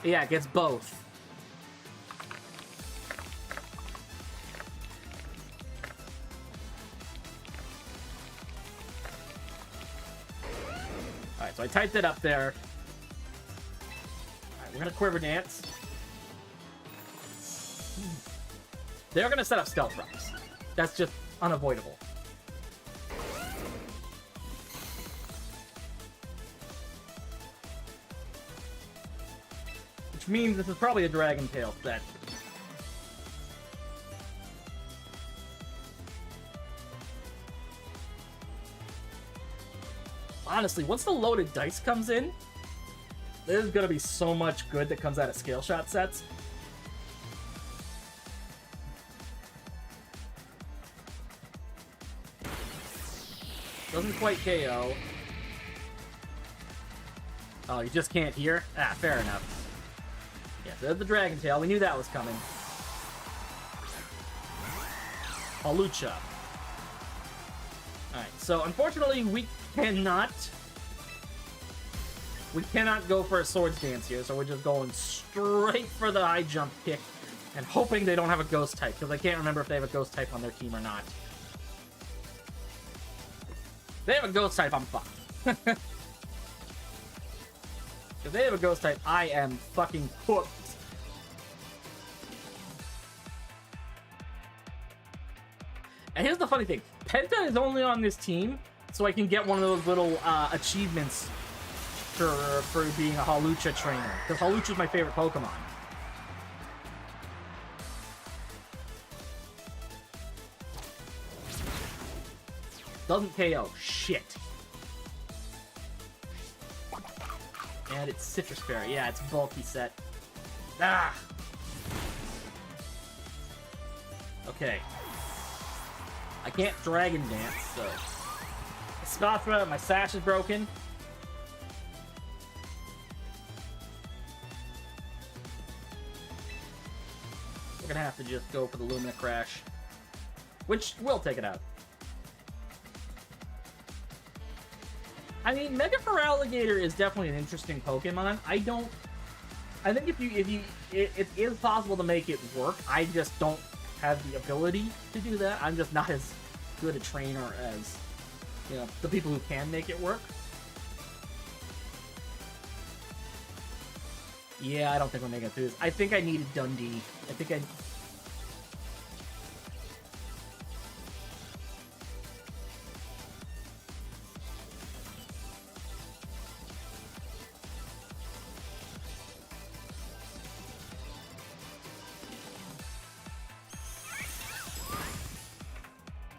Yeah, it gets both. Alright, so I typed it up there. Alright, we're gonna Quiver Dance. They're gonna set up Stealth Rocks. That's just unavoidable. Which means this is probably a Dragon Tail set. Honestly, once the loaded dice comes in, there's gonna be so much good that comes out of Scale Shot sets. Doesn't quite KO. Oh, you just can't hear? Ah, fair enough. Yeah, there's the Dragon Tail. We knew that was coming. Hawlucha. Alright, so unfortunately we cannot go for a Swords Dance here, so we're just going straight for the high jump kick and hoping they don't have a Ghost type, because I can't remember if they have a Ghost type on their team or not. If they have a Ghost type, I'm fucked. If they have a Ghost type, I am fucking cooked. And here's the funny thing. Penta is only on this team, so I can get one of those little achievements for being a Hawlucha trainer. Because Hawlucha is my favorite Pokemon. Doesn't KO. Shit. And it's Citrus Fairy. Yeah, it's a bulky set. Ah! Okay. I can't Dragon Dance, so... Spathra, my sash is broken. We're gonna have to just go for the Lumina Crash, which will take it out. I mean, Mega Feraligatr is definitely an interesting Pokemon. I think it is possible to make it work. I just don't have the ability to do that. I'm just not as good a trainer as, you know, the people who can make it work. Yeah, I don't think we're making it through this. I think I needed Dundee. I think I...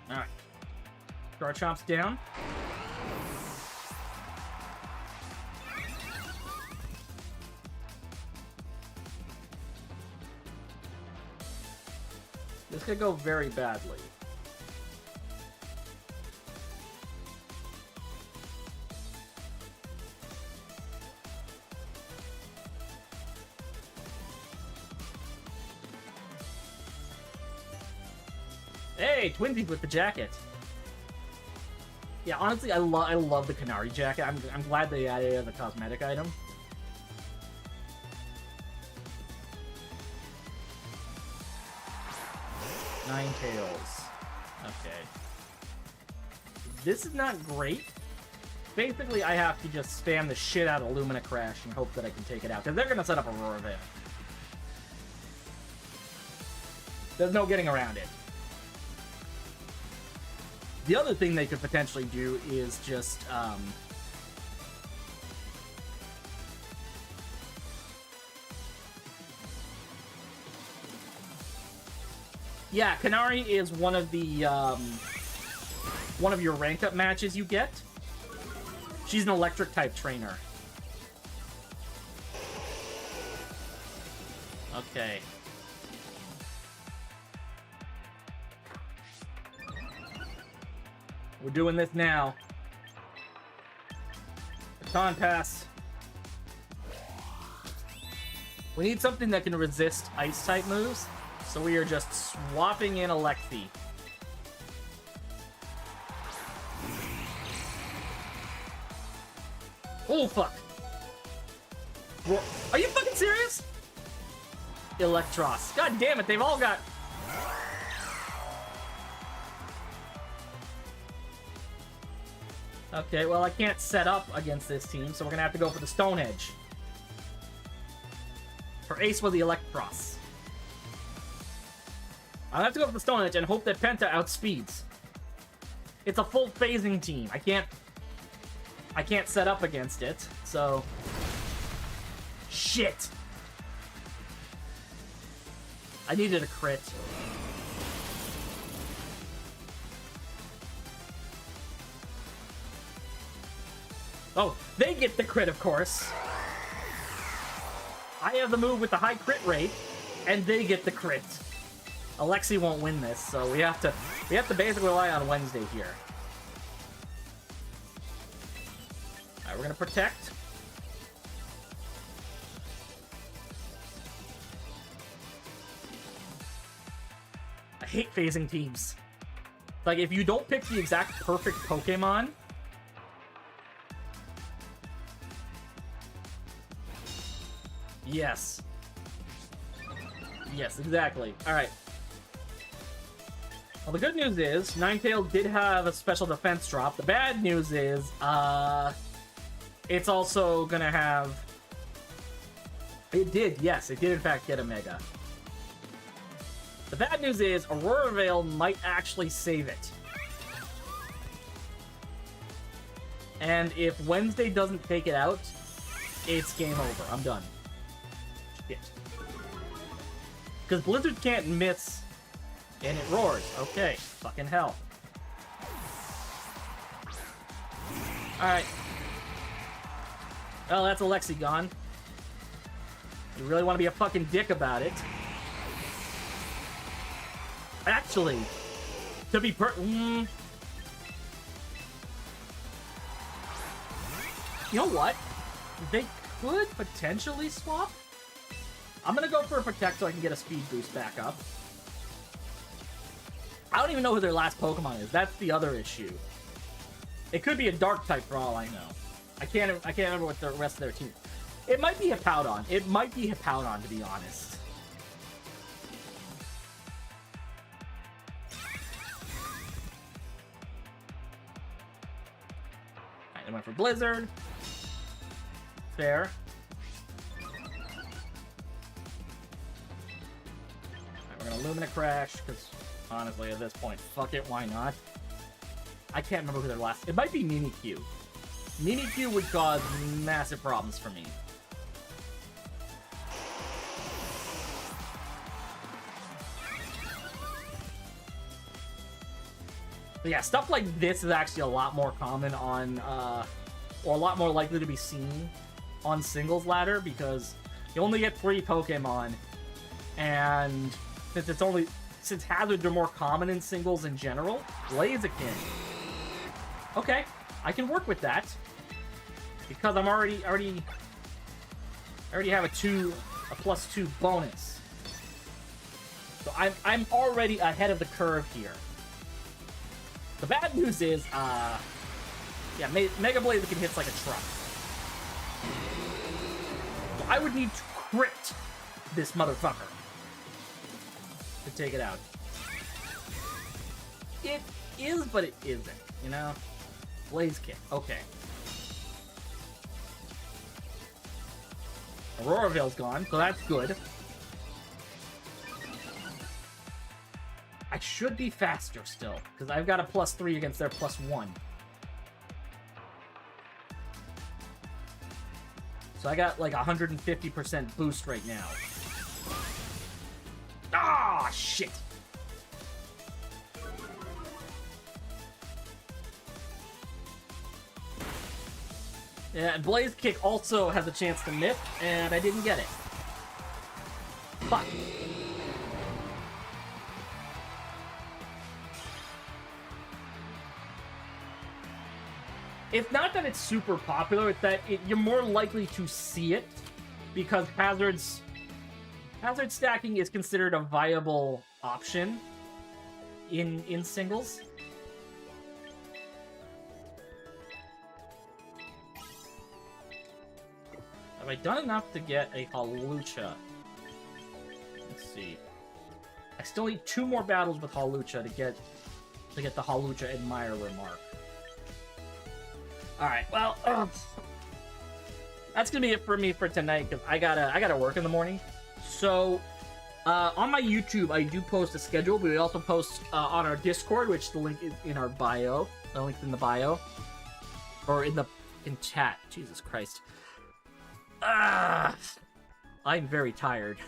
Alright. Garchomp's down. This could go very badly. Hey, Twinsies with the jacket. Yeah, honestly, I love the Canary jacket. I'm glad they added it as a cosmetic item. Ninetales. Okay. This is not great. Basically, I have to just spam the shit out of Lumina Crash and hope that I can take it out, because they're going to set up Aurora Veil. There's no getting around it. The other thing they could potentially do is just, yeah, Canary is one of the, one of your rank up matches you get. She's an electric type trainer. Okay. We're doing this now. Baton Pass. We need something that can resist Ice-type moves, so we are just swapping in Alexi. Oh, fuck. Are you fucking serious? Electros. God damn it, they've all got... Okay, well, I can't set up against this team, so we're gonna have to go for the Stone Edge. Her ace was the Electros. I'll have to go for the Stone Edge and hope that Penta outspeeds. It's a full phasing team. I can't set up against it, so... Shit! I needed a crit. Oh, they get the crit, of course. I have the move with the high crit rate, and they get the crit. Alexi won't win this, so we have to basically rely on Wednesday here. Alright, we're gonna protect. I hate phasing teams. Like, if you don't pick the exact perfect Pokemon, yes. Yes, exactly. Alright. Well, the good news is, Ninetales did have a special defense drop. The bad news is, it's also gonna have... It did, yes, it did in fact get a Mega. The bad news is, Aurora Veil might actually save it. And if Wednesday doesn't take it out, it's game over. I'm done. Shit. Because Blizzard can't miss, and it roars. Okay, fucking hell. Alright. Well, that's Alexi gone. You really want to be a fucking dick about it. Actually, to be You know what? They could potentially swap. I'm gonna go for a Protect so I can get a speed boost back up. I don't even know who their last Pokemon is. That's the other issue. It could be a Dark type for all I know. I can't remember what the rest of their team. It might be Hippowdon. It might be Hippowdon, to be honest. Alright, I went for Blizzard. Fair. We're gonna Lumina Crash, because honestly, at this point, fuck it, why not? I can't remember who their last... It might be Mimikyu. Mimikyu would cause massive problems for me. But yeah, stuff like this is actually a lot more common on, or a lot more likely to be seen on singles ladder, because you only get 3 Pokemon, and since hazards are more common in singles in general, Blaziken. Okay, I can work with that because I'm already have a +2 bonus, so I'm already ahead of the curve here. The bad news is, yeah, Mega Blaziken hits like a truck. So I would need to crit this motherfucker to take it out. It is, but it isn't, you know? Blaze Kick, okay. Aurora Veil's gone, so that's good. I should be faster still, because I've got a +3 against their +1. So I got like 150% boost right now. Ah, shit! Yeah, and Blaze Kick also has a chance to nip, and I didn't get it. Fuck. It's not that it's super popular, it's that you're more likely to see it, because hazard stacking is considered a viable option in singles. Have I done enough to get a Hawlucha? Let's see. I still need 2 more battles with Hawlucha to get the Hawlucha Admirer mark. Alright, well, that's gonna be it for me for tonight, because I gotta work in the morning. So, on my YouTube, I do post a schedule, but we also post on our Discord, which the link is in our bio. The link's in the bio. Or in chat. Jesus Christ. I'm very tired.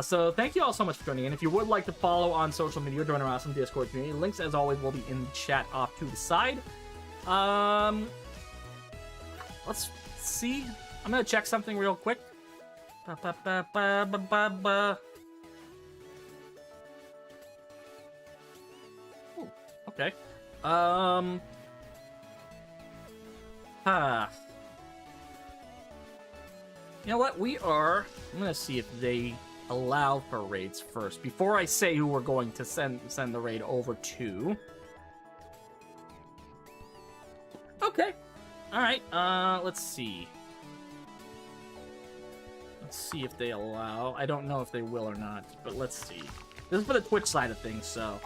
So thank you all so much for joining in. If you would like to follow on social media, join our awesome Discord community. Links, as always, will be in the chat off to the side. Let's see. I'm gonna check something real quick. Ooh, okay. You know what? I'm gonna see if they allow for raids first before I say who we're going to send the raid over to. Okay. Alright, let's see. Let's see if they allow. I don't know if they will or not, but let's see. This is for the Twitch side of things, so...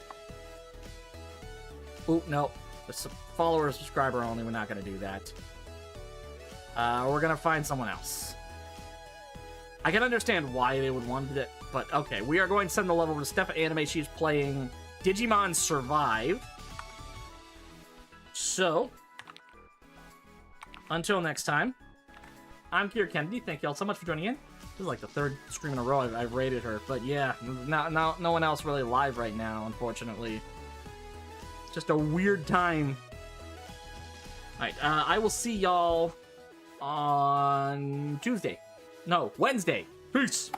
Oop, no. The follower subscriber only, we're not gonna do that. We're gonna find someone else. I can understand why they would want it, but okay. We are going to send the level to Steph Anime. She's playing Digimon Survive. So... until next time, I'm Kira Kennedy. Thank you all so much for joining in. This is like the 3rd stream in a row I've rated her, but yeah, no one else really live right now, unfortunately. It's just a weird time. Alright, I will see y'all on Tuesday. No, Wednesday. Peace!